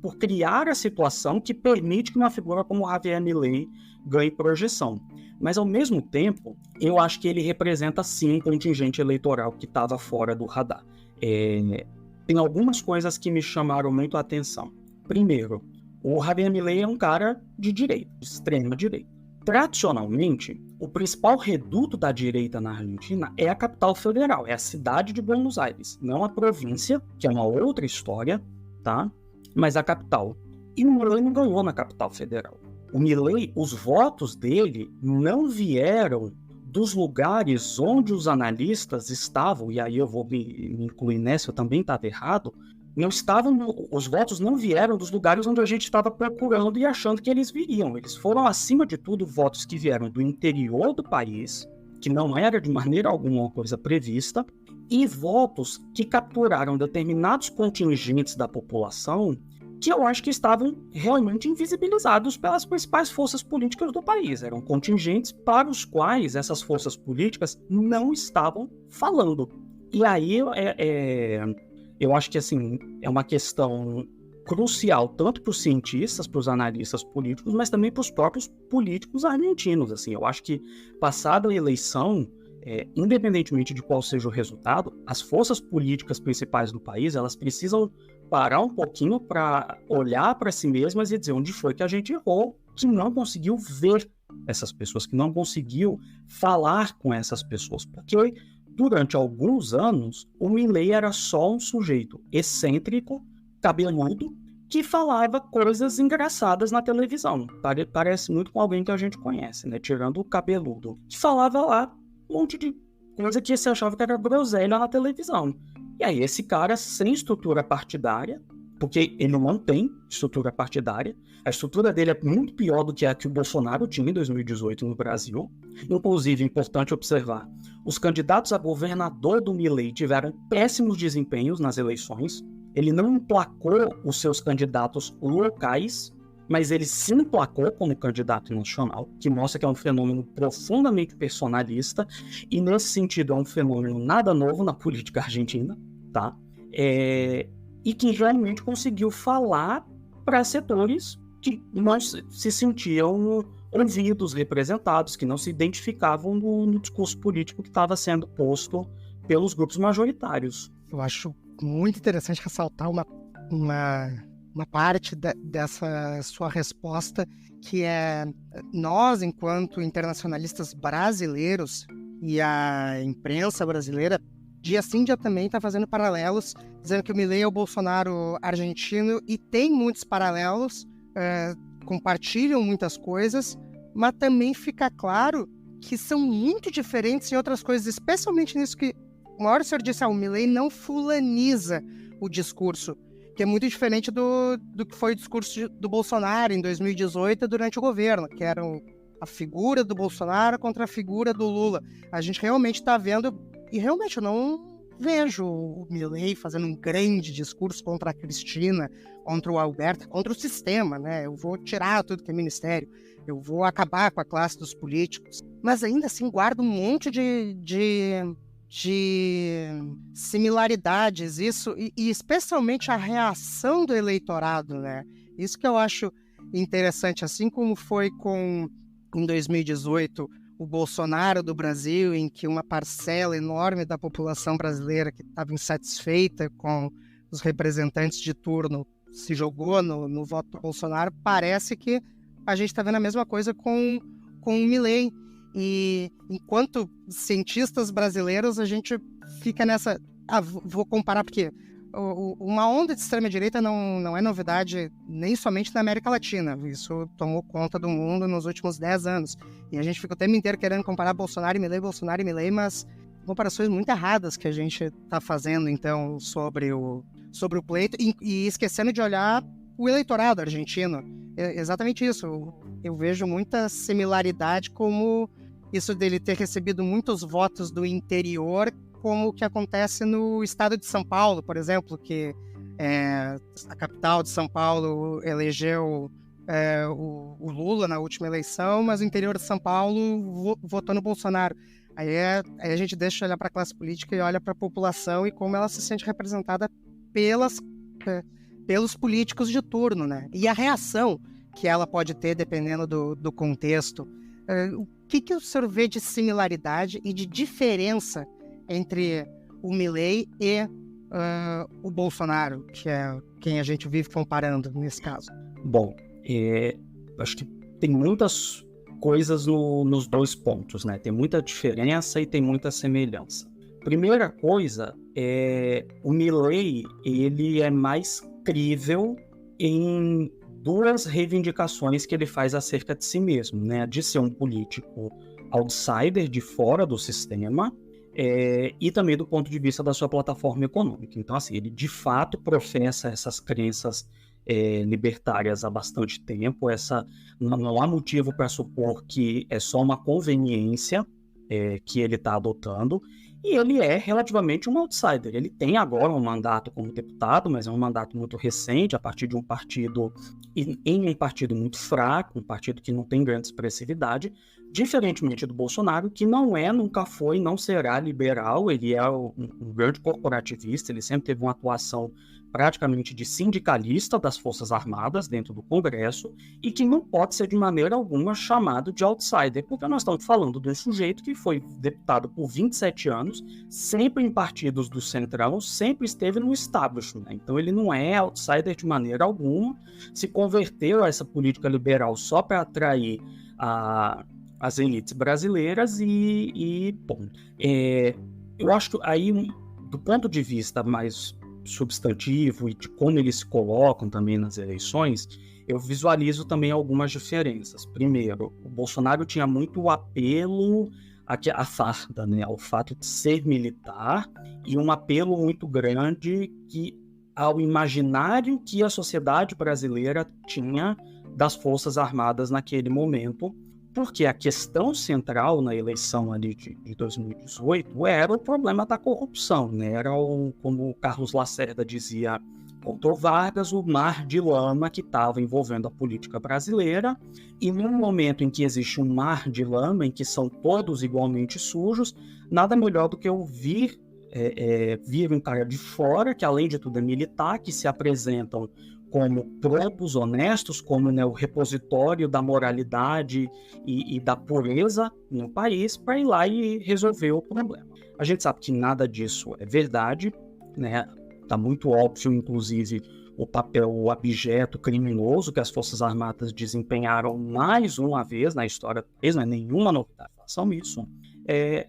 por criar a situação que permite que uma figura como Javier Milei ganhe projeção. Mas, ao mesmo tempo, eu acho que ele representa, sim, um contingente eleitoral que estava fora do radar. Tem algumas coisas que me chamaram muito a atenção. Primeiro, o Javier Milei é um cara de direita, de extrema direita. Tradicionalmente, o principal reduto da direita na Argentina é a capital federal, é a cidade de Buenos Aires, não a província, que é uma outra história, tá? Mas a capital. E o Milei não ganhou na capital federal. O Milei, os votos dele não vieram dos lugares onde os analistas estavam, e aí eu vou me incluir nessa, eu também estava errado, os votos não vieram dos lugares onde a gente estava procurando e achando que eles viriam. Eles foram, acima de tudo, votos que vieram do interior do país, que não era de maneira alguma uma coisa prevista, e votos que capturaram determinados contingentes da população que eu acho que estavam realmente invisibilizados pelas principais forças políticas do país. Eram contingentes para os quais essas forças políticas não estavam falando. E aí eu acho que assim, é uma questão crucial tanto para os cientistas, para os analistas políticos, mas também para os próprios políticos argentinos. Assim, eu acho que, passada a eleição, independentemente de qual seja o resultado, as forças políticas principais do país, elas precisam parar um pouquinho para olhar para si mesmas e dizer onde foi que a gente errou, que não conseguiu ver essas pessoas, que não conseguiu falar com essas pessoas, porque durante alguns anos o Milei era só um sujeito excêntrico, cabeludo, que falava coisas engraçadas na televisão. Parece muito com alguém que a gente conhece, né? Tirando o cabeludo, que falava lá um monte de coisa que você achava que era groselha na televisão. E aí esse cara, sem estrutura partidária, porque ele não tem estrutura partidária, a estrutura dele é muito pior do que a que o Bolsonaro tinha em 2018 no Brasil. Inclusive, é importante observar, os candidatos a governador do Milei tiveram péssimos desempenhos nas eleições. Ele não emplacou os seus candidatos locais, mas ele se emplacou como candidato nacional, que mostra que é um fenômeno profundamente personalista, e nesse sentido é um fenômeno nada novo na política argentina, tá? E que realmente conseguiu falar para setores que não se sentiam ouvidos, representados, que não se identificavam no discurso político que estava sendo posto pelos grupos majoritários.
Eu acho muito interessante ressaltar uma parte dessa sua resposta, que é nós, enquanto internacionalistas brasileiros, e a imprensa brasileira, dia sim, dia também, está fazendo paralelos, dizendo que o Milei é o Bolsonaro argentino, e tem muitos paralelos, compartilham muitas coisas, mas também fica claro que são muito diferentes em outras coisas, especialmente nisso que uma hora o senhor disse, o Milei não fulaniza o discurso, que é muito diferente do que foi o discurso do Bolsonaro em 2018 durante o governo, que era a figura do Bolsonaro contra a figura do Lula. A gente realmente está vendo, e realmente eu não vejo o Milei fazendo um grande discurso contra a Cristina, contra o Alberto, contra o sistema, né? Eu vou tirar tudo que é ministério, eu vou acabar com a classe dos políticos, mas ainda assim guarda um monte de similaridades, isso, e especialmente a reação do eleitorado, né? Isso que eu acho interessante, assim como foi em 2018 o Bolsonaro do Brasil, em que uma parcela enorme da população brasileira que estava insatisfeita com os representantes de turno se jogou no voto do Bolsonaro, parece que a gente está vendo a mesma coisa com o Milei. E enquanto cientistas brasileiros, a gente fica nessa... vou comparar porque uma onda de extrema-direita não é novidade nem somente na América Latina. Isso tomou conta do mundo nos últimos 10 anos. E a gente fica o tempo inteiro querendo comparar Bolsonaro e Milei, mas comparações muito erradas que a gente está fazendo, então, sobre o pleito, e esquecendo de olhar o eleitorado argentino. É exatamente isso. Eu vejo muita similaridade, como isso dele ter recebido muitos votos do interior, como o que acontece no estado de São Paulo, por exemplo, que a capital de São Paulo elegeu o Lula na última eleição, mas o interior de São Paulo votou no Bolsonaro. Aí a gente deixa de olhar para a classe política e olha para a população e como ela se sente representada pelos políticos de turno, né? E a reação que ela pode ter dependendo do contexto. O que o senhor vê de similaridade e de diferença entre o Milei e o Bolsonaro, que é quem a gente vive comparando nesse caso?
Bom, acho que tem muitas coisas nos dois pontos, né? Tem muita diferença e tem muita semelhança. Primeira coisa, o Milei, ele é mais crível em duas reivindicações que ele faz acerca de si mesmo, né? De ser um político outsider, de fora do sistema, e também do ponto de vista da sua plataforma econômica. Então, assim, ele de fato professa essas crenças libertárias há bastante tempo. Não há motivo para supor que é só uma conveniência que ele está adotando, e ele é relativamente um outsider. Ele tem agora um mandato como deputado, mas é um mandato muito recente, a partir de um partido, em um partido muito fraco, um partido que não tem grande expressividade, diferentemente do Bolsonaro, que não é, nunca foi, não será liberal. Ele é um grande corporativista, ele sempre teve uma atuação praticamente de sindicalista das Forças Armadas dentro do Congresso, e que não pode ser de maneira alguma chamado de outsider, porque nós estamos falando de um sujeito que foi deputado por 27 anos, sempre em partidos do Centrão, sempre esteve no establishment. Então ele não é outsider de maneira alguma, se converteu a essa política liberal só para atrair as elites brasileiras e ponto. Eu acho que aí, do ponto de vista mais substantivo e de como eles se colocam também nas eleições, eu visualizo também algumas diferenças. Primeiro, o Bolsonaro tinha muito o apelo à farda, né, ao fato de ser militar, e um apelo muito grande ao imaginário que a sociedade brasileira tinha das Forças Armadas naquele momento, porque a questão central na eleição ali de 2018 era o problema da corrupção, né? Era, como o Carlos Lacerda dizia contra o Vargas, o mar de lama que estava envolvendo a política brasileira, e num momento em que existe um mar de lama, em que são todos igualmente sujos, nada melhor do que ouvir vir um cara de fora, que além de tudo é militar, que se apresentam como probos honestos, como, né, o repositório da moralidade e da pureza no país, para ir lá e resolver o problema. A gente sabe que nada disso é verdade, né? Tá muito óbvio, inclusive, o papel abjeto, criminoso que as Forças Armadas desempenharam mais uma vez na história, não é nenhuma novidade, façam isso.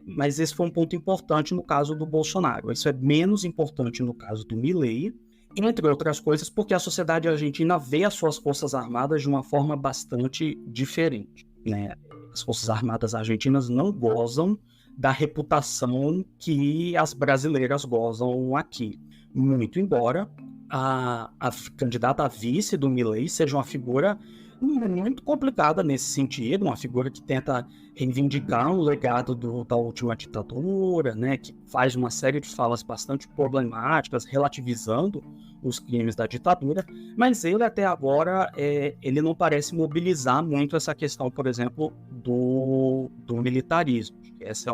Mas esse foi um ponto importante no caso do Bolsonaro. Isso é menos importante no caso do Milei, entre outras coisas, porque a sociedade argentina vê as suas Forças Armadas de uma forma bastante diferente, né? As Forças Armadas argentinas não gozam da reputação que as brasileiras gozam aqui. Muito embora a candidata a vice do Milei seja uma figura muito complicada nesse sentido, uma figura que tenta reivindicar um legado da última ditadura, né, que faz uma série de falas bastante problemáticas, relativizando os crimes da ditadura, mas ele até agora ele não parece mobilizar muito essa questão, por exemplo, do militarismo. Essa é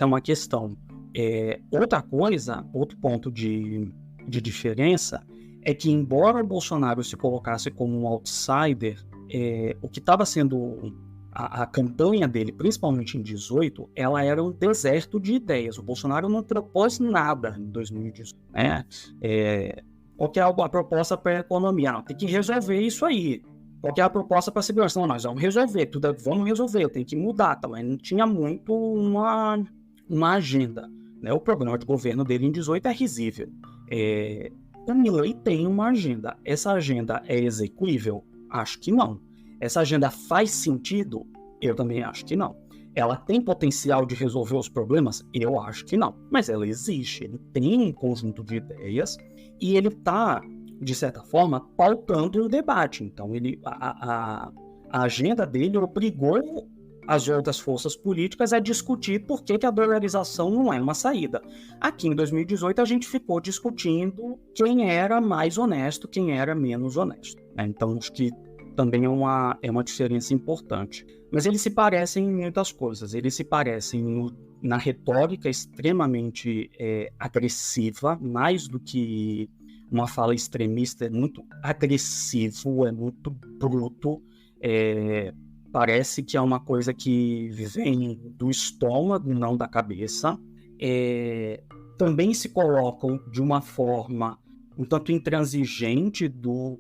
uma questão. Outra coisa, outro ponto de diferença é que, embora o Bolsonaro se colocasse como um outsider, o que estava sendo a campanha dele, principalmente em 2018, ela era um deserto de ideias. O Bolsonaro não propôs nada em 2018. Né? Qual que é a proposta para a economia? Não, tem que resolver isso aí. Qual que é a proposta para a segurança? Não, nós vamos resolver, vamos resolver, tem que mudar. Também não tinha muito uma agenda. Né? O programa de governo dele em 2018 é risível. O Milei tem uma agenda. Essa agenda é execuível? Acho que não. Essa agenda faz sentido? Eu também acho que não. Ela tem potencial de resolver os problemas? Eu acho que não. Mas ela existe. Ele tem um conjunto de ideias e ele está, de certa forma, pautando um debate. Então, a agenda dele obrigou as outras forças políticas a discutir por que a dolarização não é uma saída. Aqui em 2018 a gente ficou discutindo quem era mais honesto, quem era menos honesto. Então acho que também é uma diferença importante. Mas eles se parecem em muitas coisas. Eles se parecem na retórica extremamente agressiva, mais do que uma fala extremista, é muito agressivo, é muito bruto, parece que é uma coisa que vem do estômago, não da cabeça. Também se colocam de uma forma um tanto intransigente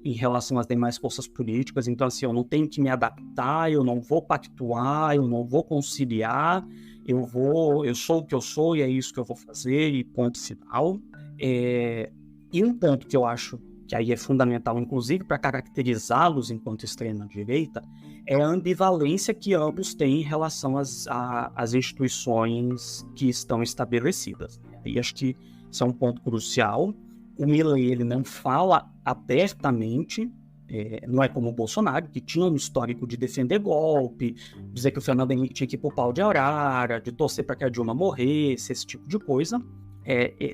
em relação às demais forças políticas. Então, assim, eu não tenho que me adaptar, eu não vou pactuar, eu não vou conciliar, eu sou o que eu sou e é isso que eu vou fazer, e ponto final. E um ponto que eu acho que aí é fundamental, inclusive, para caracterizá-los enquanto extrema-direita, é a ambivalência que ambos têm em relação às instituições que estão estabelecidas. E acho que isso é um ponto crucial. O Milei, ele não fala abertamente, não é como o Bolsonaro, que tinha um histórico de defender golpe, dizer que o Fernando Henrique tinha que ir pro pau de arara, de torcer para que a Dilma morresse, esse tipo de coisa.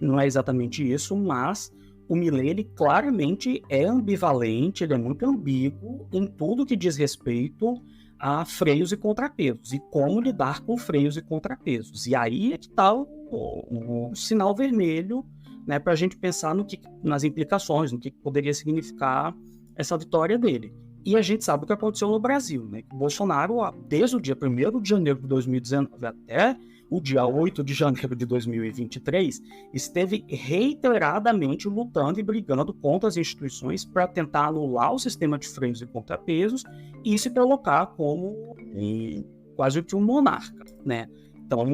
Não é exatamente isso, mas o Milei, ele claramente é ambivalente, ele é muito ambíguo em tudo que diz respeito a freios e contrapesos, e como lidar com freios e contrapesos. E aí é que está o sinal vermelho, né, para a gente pensar nas implicações, no que poderia significar essa vitória dele. E a gente sabe o que aconteceu no Brasil, né? O Bolsonaro, desde o dia 1º de janeiro de 2019 até o dia 8 de janeiro de 2023, esteve reiteradamente lutando e brigando contra as instituições para tentar anular o sistema de freios e contrapesos e se colocar como quase que um monarca, né? Então,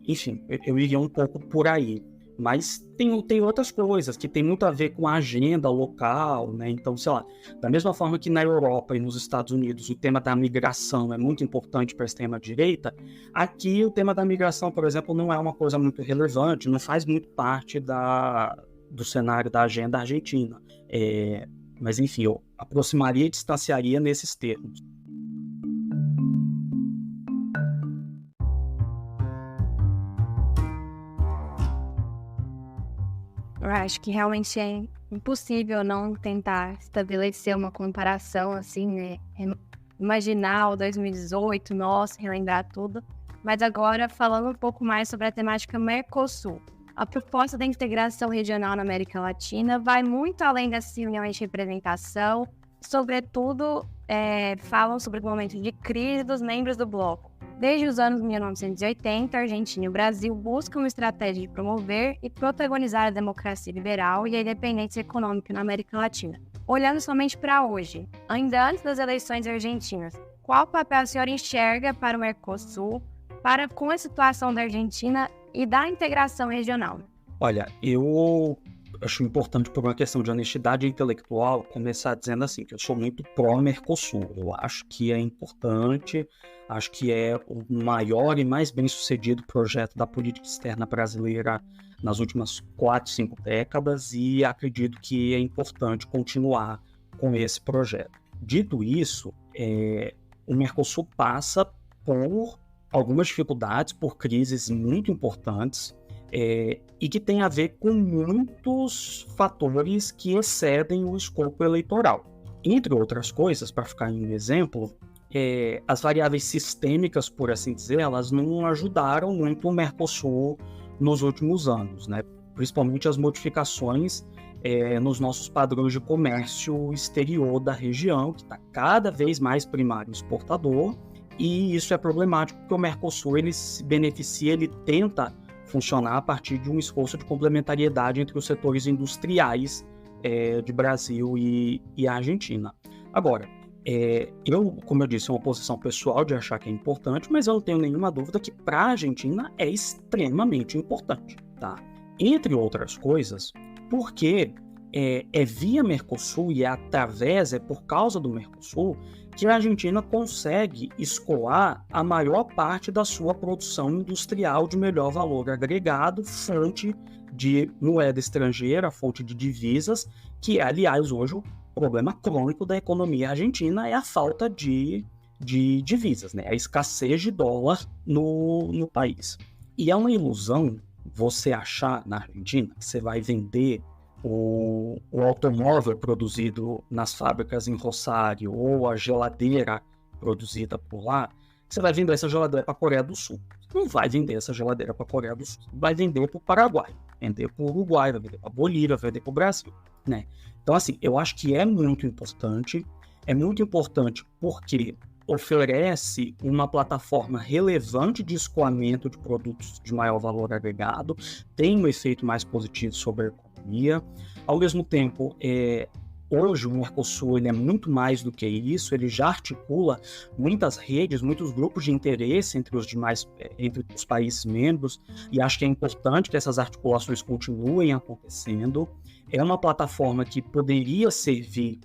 enfim, eu iria um pouco por aí. Mas tem outras coisas que tem muito a ver com a agenda local, né? Então, sei lá, da mesma forma que na Europa e nos Estados Unidos o tema da migração é muito importante para a extrema-direita, aqui o tema da migração, por exemplo, não é uma coisa muito relevante, não faz muito parte do cenário da agenda argentina. Mas, enfim, eu aproximaria e distanciaria nesses termos.
Eu acho que realmente é impossível não tentar estabelecer uma comparação, assim, né? Imaginar o 2018, nossa, relembrar tudo. Mas agora, falando um pouco mais sobre a temática Mercosul. A proposta da integração regional na América Latina vai muito além das reuniões de representação. Sobretudo, falam sobre o momento de crise dos membros do bloco. Desde os anos 1980, a Argentina e o Brasil buscam uma estratégia de promover e protagonizar a democracia liberal e a independência econômica na América Latina. Olhando somente para hoje, ainda antes das eleições argentinas, qual papel o senhor enxerga para o Mercosul, com a situação da Argentina e da integração regional?
Olha, eu acho importante, por uma questão de honestidade intelectual, começar dizendo assim, que eu sou muito pró-Mercosul. Eu acho que é importante, acho que é o maior e mais bem-sucedido projeto da política externa brasileira nas últimas 4, 5 décadas e acredito que é importante continuar com esse projeto. Dito isso, o Mercosul passa por algumas dificuldades, por crises muito importantes, e que tem a ver com muitos fatores que excedem o escopo eleitoral. Entre outras coisas, para ficar em um exemplo, as variáveis sistêmicas, por assim dizer, elas não ajudaram muito o Mercosul nos últimos anos, né? Principalmente as modificações nos nossos padrões de comércio exterior da região, que está cada vez mais primário exportador, e isso é problemático porque o Mercosul ele se beneficia, ele tenta funcionar a partir de um esforço de complementariedade entre os setores industriais de Brasil e Argentina. Agora, como eu disse, é uma posição pessoal de achar que é importante, mas eu não tenho nenhuma dúvida que para a Argentina é extremamente importante, tá? Entre outras coisas, porque via Mercosul e por causa do Mercosul que a Argentina consegue escoar a maior parte da sua produção industrial de melhor valor agregado, fonte de moeda estrangeira, fonte de divisas, que é, aliás, hoje o problema crônico da economia argentina é a falta de divisas, né? A escassez de dólar no país. E é uma ilusão você achar na Argentina que você vai vender o automóvel produzido nas fábricas em Rosário ou a geladeira produzida por lá, você vai vender essa geladeira para a Coreia do Sul. Você não vai vender essa geladeira para a Coreia do Sul, vai vender para o Paraguai, vender para o Uruguai, vai vender para a Bolívia, vai vender para o Brasil, né? Então, assim, eu acho que é muito importante porque oferece uma plataforma relevante de escoamento de produtos de maior valor agregado, tem um efeito mais positivo sobre a economia. Ao mesmo tempo, hoje o Mercosul ele é muito mais do que isso, ele já articula muitas redes, muitos grupos de interesse entre os países membros, e acho que é importante que essas articulações continuem acontecendo. É uma plataforma que poderia servir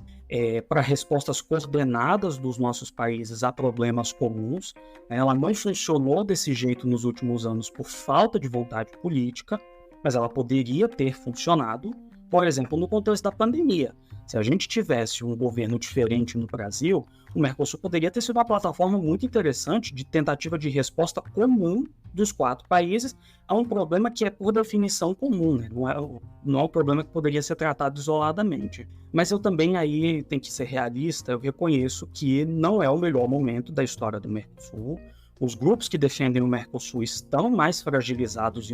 para respostas coordenadas dos nossos países a problemas comuns. Ela não funcionou desse jeito nos últimos anos por falta de vontade política, mas ela poderia ter funcionado, por exemplo, no contexto da pandemia. Se a gente tivesse um governo diferente no Brasil, o Mercosul poderia ter sido uma plataforma muito interessante de tentativa de resposta comum dos 4 países a um problema que é, por definição, comum, né? Não é um problema que poderia ser tratado isoladamente. Mas eu também aí tenho que ser realista, eu reconheço que não é o melhor momento da história do Mercosul. Os grupos que defendem o Mercosul estão mais fragilizados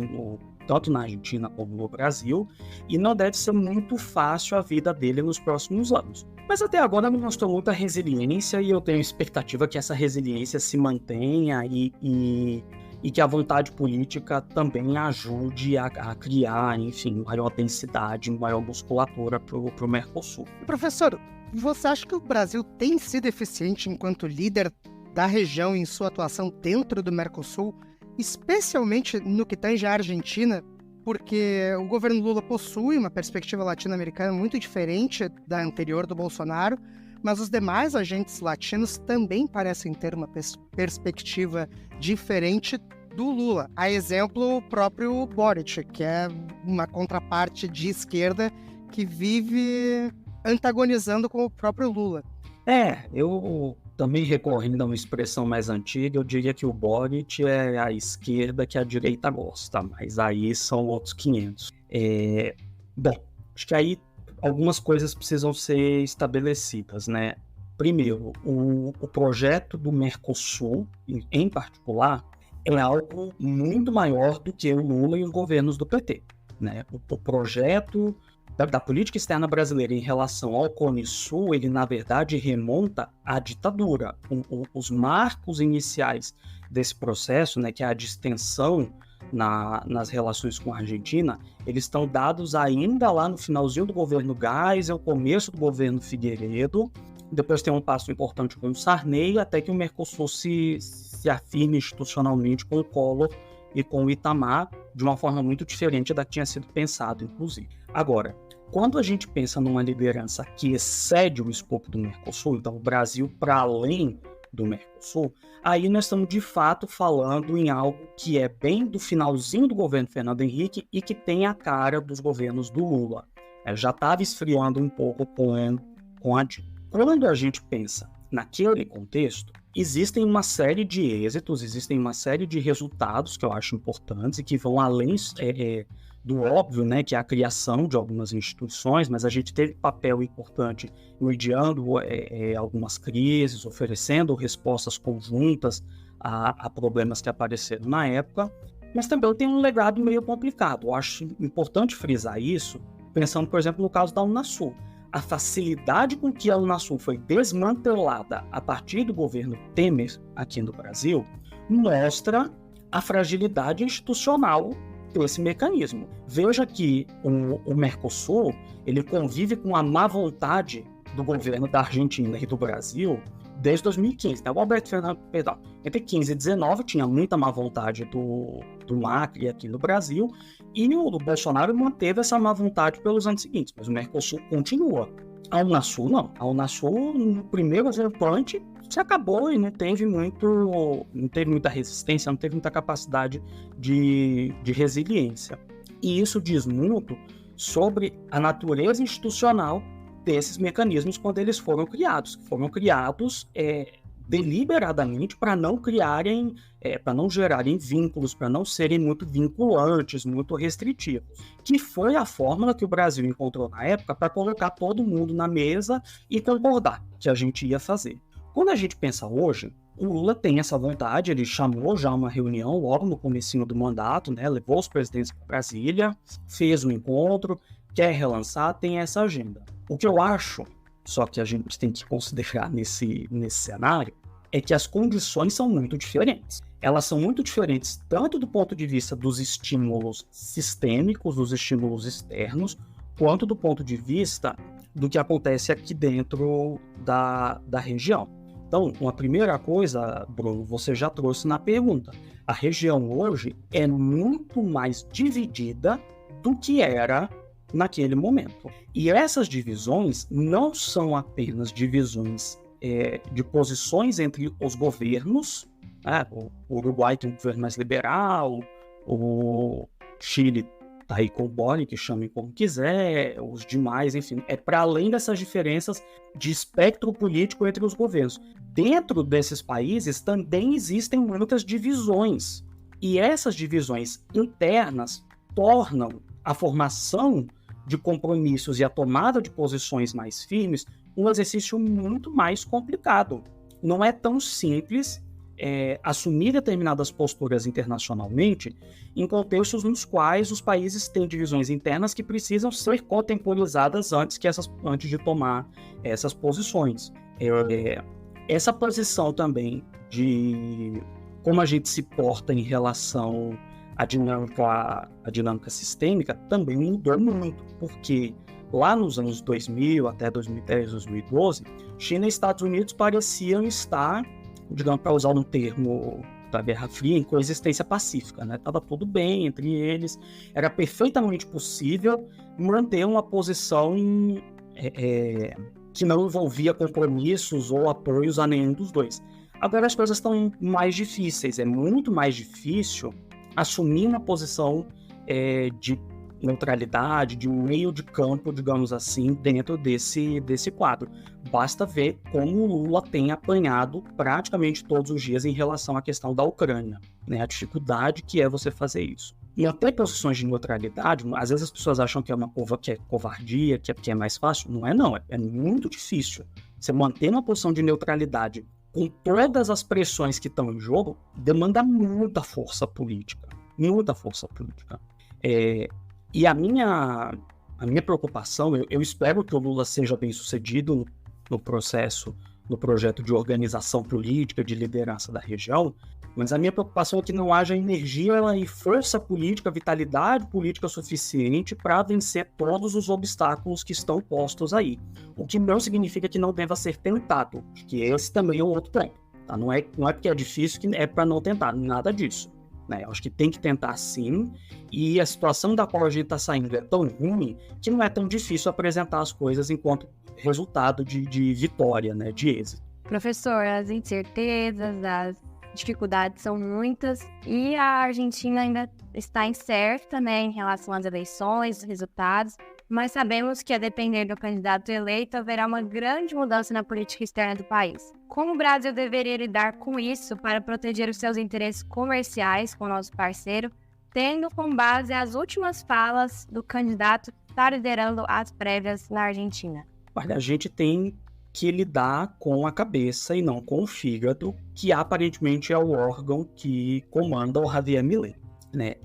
tanto na Argentina como no Brasil, e não deve ser muito fácil a vida dele nos próximos anos. Mas até agora me mostrou muita resiliência, e eu tenho expectativa que essa resiliência se mantenha e que a vontade política também ajude a criar, enfim, maior densidade, maior musculatura para o Mercosul.
Professor, você acha que o Brasil tem sido eficiente enquanto líder da região em sua atuação dentro do Mercosul, especialmente no que tange à Argentina, porque o governo Lula possui uma perspectiva latino-americana muito diferente da anterior do Bolsonaro, mas os demais agentes latinos também parecem ter uma perspectiva diferente do Lula. A exemplo, o próprio Boric, que é uma contraparte de esquerda que vive antagonizando com o próprio Lula.
Eu também recorrendo a uma expressão mais antiga, eu diria que o Boric é a esquerda que a direita gosta, mas aí são outros 500. Bom, acho que aí algumas coisas precisam ser estabelecidas, né? Primeiro, o projeto do Mercosul, em particular, é algo muito maior do que o Lula e os governos do PT, né? O projeto da política externa brasileira em relação ao Cone Sul, ele na verdade remonta à ditadura. Os marcos iniciais desse processo, né, que é a distensão nas relações com a Argentina, eles estão dados ainda lá no finalzinho do governo Geisel, começo do governo Figueiredo. Depois tem um passo importante com o Sarney, até que o Mercosul se afirme institucionalmente com o Collor e com o Itamar, de uma forma muito diferente da que tinha sido pensado, inclusive. Agora, quando a gente pensa numa liderança que excede o escopo do Mercosul, então o Brasil para além do Mercosul, aí nós estamos de fato falando em algo que é bem do finalzinho do governo Fernando Henrique e que tem a cara dos governos do Lula. Já estava esfriando um pouco com a Dilma. Quando a gente pensa naquele contexto, existem uma série de êxitos, existem uma série de resultados que eu acho importantes e que vão além do óbvio, né, que é a criação de algumas instituições, mas a gente teve papel importante mediando algumas crises, oferecendo respostas conjuntas a problemas que apareceram na época, mas também tem um legado meio complicado. Eu acho importante frisar isso, pensando, por exemplo, no caso da Unasul. A facilidade com que a Unasul foi desmantelada a partir do governo Temer aqui no Brasil mostra a fragilidade institucional desse mecanismo. Veja que o Mercosul ele convive com a má vontade do governo da Argentina e do Brasil desde 2015. Né? O Alberto Fernandes, entre 15 e 19 tinha muita má vontade do Macri aqui no Brasil, e o Bolsonaro manteve essa má vontade pelos anos seguintes, mas o Mercosul continua. A Unasul não. A Unasul, no primeiro exercente, se acabou e não teve muita resistência, não teve muita capacidade de resiliência. E isso diz muito sobre a natureza institucional desses mecanismos quando eles foram criados. Foram criados deliberadamente para não criarem, para não gerarem vínculos, para não serem muito vinculantes, muito restritivos, que foi a fórmula que o Brasil encontrou na época para colocar todo mundo na mesa e concordar que a gente ia fazer. Quando a gente pensa hoje, o Lula tem essa vontade, ele chamou já uma reunião logo no comecinho do mandato, né, levou os presidentes para Brasília, fez um encontro, quer relançar, tem essa agenda. O que eu acho, só que a gente tem que considerar nesse cenário, é que as condições são muito diferentes. Elas são muito diferentes tanto do ponto de vista dos estímulos sistêmicos, dos estímulos externos, quanto do ponto de vista do que acontece aqui dentro da região. Então, uma primeira coisa, Bruno, você já trouxe na pergunta. A região hoje é muito mais dividida do que era naquele momento. E essas divisões não são apenas divisões de posições entre os governos, né? O Uruguai tem um governo mais liberal, o Chile tá aí com o Boric, que chamem como quiser, os demais, enfim, é para além dessas diferenças de espectro político entre os governos. Dentro desses países também existem muitas divisões, e essas divisões internas tornam a formação de compromissos e a tomada de posições mais firmes um exercício muito mais complicado. Não é tão simples assumir determinadas posturas internacionalmente em contextos nos quais os países têm divisões internas que precisam ser contemporizadas antes de tomar essas posições. Essa posição também de como a gente se porta em relação à dinâmica sistêmica também mudou muito, porque lá nos anos 2000 até 2010, 2012, China e Estados Unidos pareciam estar, digamos, para usar um termo da Guerra Fria, em coexistência pacífica, né? Tava tudo bem entre eles, era perfeitamente possível manter uma posição que não envolvia compromissos ou apoios a nenhum dos dois. Agora as coisas estão mais difíceis, é muito mais difícil assumir uma posição de neutralidade, de um meio de campo, digamos assim, dentro desse quadro. Basta ver como o Lula tem apanhado praticamente todos os dias em relação à questão da Ucrânia, né? A dificuldade que é você fazer isso. E até posições de neutralidade, às vezes as pessoas acham que é que é covardia, que é mais fácil. Não é, não. É muito difícil. Você manter uma posição de neutralidade com todas as pressões que estão em jogo, demanda muita força política. Muita força política. E a minha preocupação, eu espero que o Lula seja bem sucedido no projeto de organização política, de liderança da região, mas a minha preocupação é que não haja energia e força política, vitalidade política suficiente para vencer todos os obstáculos que estão postos aí. O que não significa que não deva ser tentado, que esse também é um outro ponto. Tá? Não é porque é difícil que é para não tentar, nada disso. Né? Eu acho que tem que tentar sim, e a situação da qual a gente está saindo é tão ruim que não é tão difícil apresentar as coisas enquanto resultado de vitória, né? De êxito.
Professor, as incertezas, as dificuldades são muitas e a Argentina ainda está incerta, né, em relação às eleições, os resultados, mas sabemos que a depender do candidato eleito haverá uma grande mudança na política externa do país. Como o Brasil deveria lidar com isso para proteger os seus interesses comerciais com o nosso parceiro, tendo como base as últimas falas do candidato que está liderando as prévias na Argentina?
Olha, a gente tem que lidar com a cabeça e não com o fígado, que aparentemente é o órgão que comanda o Javier Milei, né?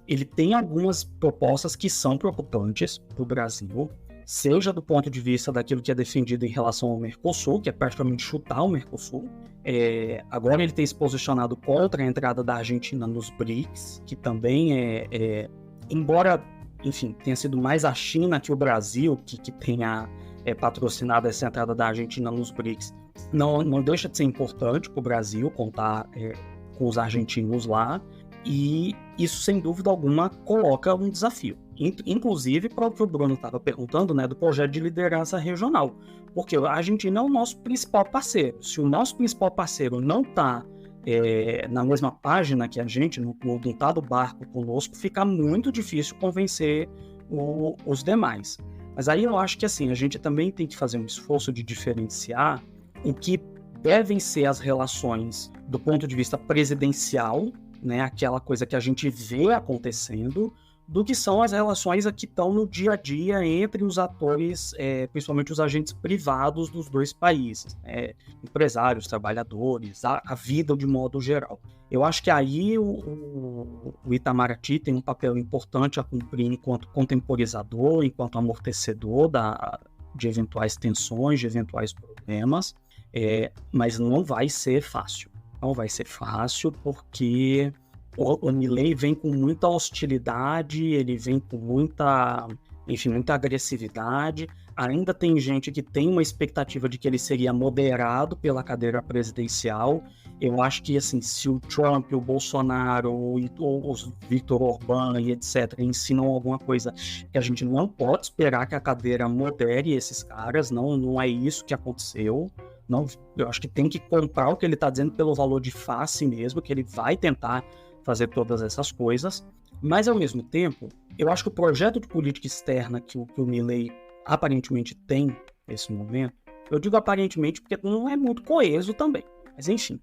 Ele tem algumas propostas que são preocupantes para o Brasil, seja do ponto de vista daquilo que é defendido em relação ao Mercosul, que é praticamente chutar o Mercosul. Agora ele tem se posicionado contra a entrada da Argentina nos BRICS, que também embora, enfim, tenha sido mais a China que o Brasil que tenha patrocinado essa entrada da Argentina nos BRICS, não deixa de ser importante para o Brasil contar com os argentinos lá, e isso, sem dúvida alguma, coloca um desafio. Inclusive para o que o Bruno estava perguntando, né, do projeto de liderança regional, porque a Argentina é o nosso principal parceiro. Se o nosso principal parceiro não está na mesma página que a gente, não está do barco conosco, fica muito difícil convencer os demais. Mas aí eu acho que assim, a gente também tem que fazer um esforço de diferenciar o que devem ser as relações do ponto de vista presidencial, né, aquela coisa que a gente vê acontecendo, do que são as relações que estão no dia a dia entre os atores, principalmente os agentes privados dos dois países, empresários, trabalhadores, a vida de modo geral. Eu acho que aí o Itamaraty tem um papel importante a cumprir enquanto contemporizador, enquanto amortecedor de eventuais tensões, de eventuais problemas, mas não vai ser fácil. Não vai ser fácil porque o Milei vem com muita hostilidade, ele vem com muita enfim, muita agressividade. Ainda tem gente que tem uma expectativa de que ele seria moderado pela cadeira presidencial. Eu acho que, assim, se o Trump, o Bolsonaro, ou o Viktor Orbán e etc. ensinam alguma coisa, que a gente não pode esperar que a cadeira modere esses caras, não é isso que aconteceu. Não, eu acho que tem que comprar o que ele está dizendo pelo valor de face mesmo, que ele vai tentar fazer todas essas coisas. Mas, ao mesmo tempo, eu acho que o projeto de política externa que o Milei aparentemente tem nesse momento, eu digo aparentemente porque não é muito coeso também, mas enfim,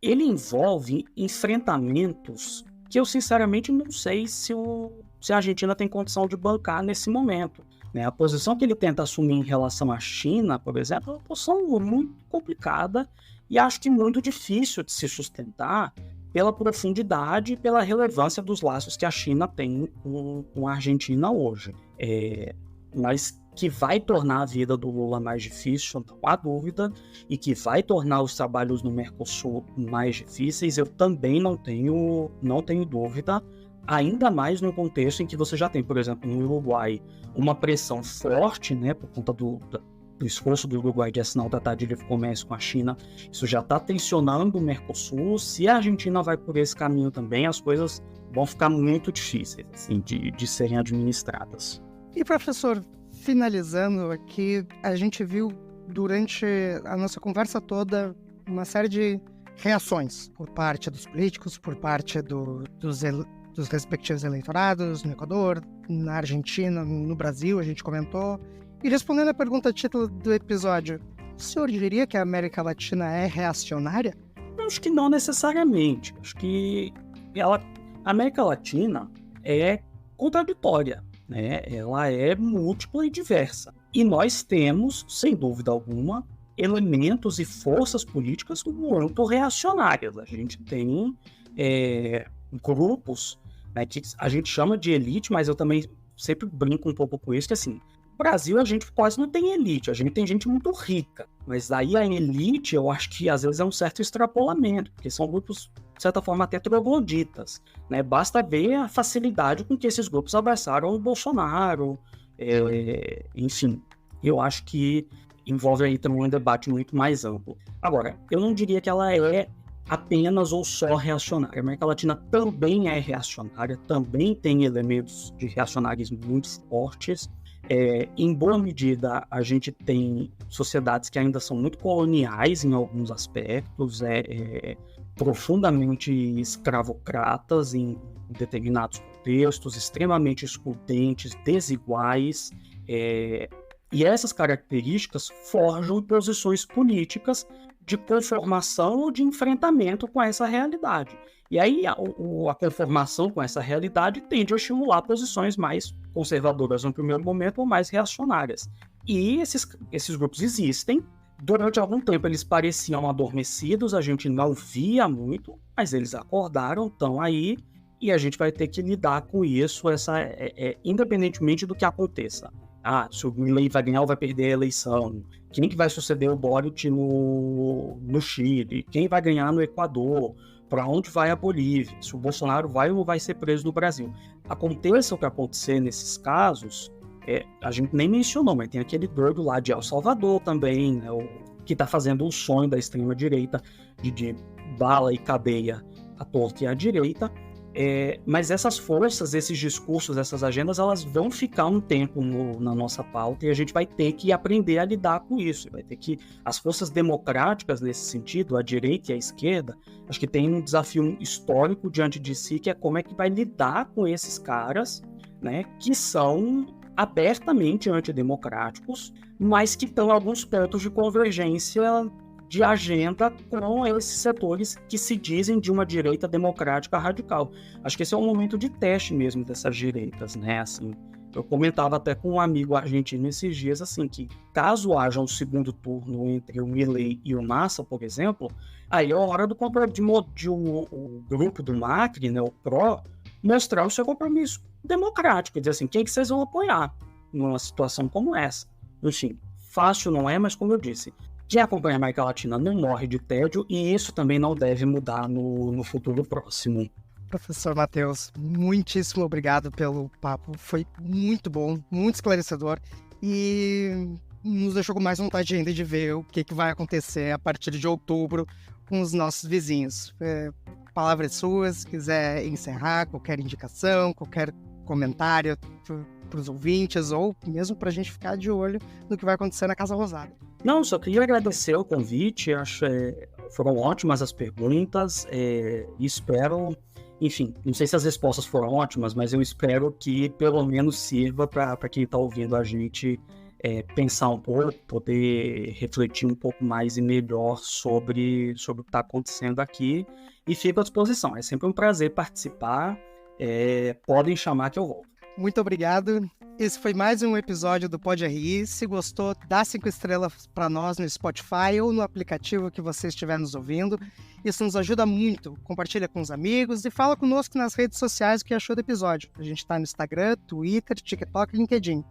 ele envolve enfrentamentos que eu sinceramente não sei se a Argentina tem condição de bancar nesse momento. A posição que ele tenta assumir em relação à China, por exemplo, é uma posição muito complicada e acho que muito difícil de se sustentar pela profundidade e pela relevância dos laços que a China tem com a Argentina hoje. Mas que vai tornar a vida do Lula mais difícil, não há dúvida, e que vai tornar os trabalhos no Mercosul mais difíceis, eu também não tenho dúvida, ainda mais no contexto em que você já tem, por exemplo, no Uruguai, uma pressão forte, né, por conta do esforço do Uruguai de assinar o Tratado de Livre Comércio com a China. Isso já está tensionando o Mercosul. Se a Argentina vai por esse caminho também, as coisas vão ficar muito difíceis assim, de serem administradas.
E, professor, finalizando aqui, a gente viu durante a nossa conversa toda uma série de reações por parte dos políticos, por parte dos respectivos eleitorados no Equador, na Argentina, no Brasil, a gente comentou. E respondendo à pergunta título do episódio, o senhor diria que a América Latina é reacionária?
Acho que não necessariamente. Acho que a América Latina é contraditória, né? Ela é múltipla e diversa. E nós temos, sem dúvida alguma, elementos e forças políticas muito reacionárias. A gente tem grupos, né, que a gente chama de elite, mas eu também sempre brinco um pouco com isso, que assim, no Brasil a gente quase não tem elite, a gente tem gente muito rica, mas aí a elite eu acho que às vezes é um certo extrapolamento, porque são grupos, de certa forma, até trogloditas, né? Basta ver a facilidade com que esses grupos abraçaram o Bolsonaro, enfim, eu acho que envolve aí também um debate muito mais amplo. Agora, eu não diria que ela é apenas ou só reacionária. A América Latina também é reacionária, também tem elementos de reacionarismo muito fortes. Em boa medida, a gente tem sociedades que ainda são muito coloniais em alguns aspectos, profundamente escravocratas em determinados contextos, extremamente excludentes, desiguais, e essas características forjam posições políticas de conformação ou de enfrentamento com essa realidade. E aí a conformação com essa realidade tende a estimular posições mais conservadoras no primeiro momento ou mais reacionárias. E esses grupos existem. Durante algum tempo eles pareciam adormecidos, a gente não via muito, mas eles acordaram, estão aí, e a gente vai ter que lidar com isso, independentemente do que aconteça. Se o Milei vai ganhar ou vai perder a eleição, quem que vai suceder o Boric no Chile, quem vai ganhar no Equador, para onde vai a Bolívia, se o Bolsonaro vai ou vai ser preso no Brasil. Aconteça o que acontecer nesses casos, a gente nem mencionou, mas tem aquele doido lá de El Salvador também, né, que está fazendo um sonho da extrema-direita de bala e cadeia à torta e à direita. Mas essas forças, esses discursos, essas agendas, elas vão ficar um tempo na nossa pauta e a gente vai ter que aprender a lidar com isso. Vai ter que as forças democráticas nesse sentido, a direita e a esquerda, acho que tem um desafio histórico diante de si, que é como é que vai lidar com esses caras, né, que são abertamente antidemocráticos, mas que estão em alguns pontos de convergência de agenda com esses setores que se dizem de uma direita democrática radical. Acho que esse é um momento de teste mesmo dessas direitas, né? Assim, eu comentava até com um amigo argentino esses dias, assim, que caso haja um segundo turno entre o Milei e o Massa, por exemplo, aí é hora do o grupo do Macri, né, o PRO, mostrar o seu compromisso democrático, dizer assim, quem que vocês vão apoiar numa situação como essa. Enfim, fácil não é, mas como eu disse, quem acompanha a América Latina não morre de tédio e isso também não deve mudar no futuro próximo.
Professor Matheus, muitíssimo obrigado pelo papo. Foi muito bom, muito esclarecedor e nos deixou com mais vontade ainda de ver o que vai acontecer a partir de outubro com os nossos vizinhos. Palavras suas, se quiser encerrar, qualquer indicação, qualquer comentário para os ouvintes ou mesmo para a gente ficar de olho no que vai acontecer na Casa Rosada.
Não, só queria agradecer o convite, acho foram ótimas as perguntas, espero, enfim, não sei se as respostas foram ótimas, mas eu espero que pelo menos sirva para quem está ouvindo a gente pensar um pouco, poder refletir um pouco mais e melhor sobre o que está acontecendo aqui, e fico à disposição, é sempre um prazer participar, podem chamar que eu volto.
Muito obrigado. Esse foi mais um episódio do Pod RI. Se gostou, dá 5 estrelas para nós no Spotify ou no aplicativo que você estiver nos ouvindo. Isso nos ajuda muito. Compartilha com os amigos e fala conosco nas redes sociais o que achou do episódio. A gente está no Instagram, Twitter, TikTok e LinkedIn.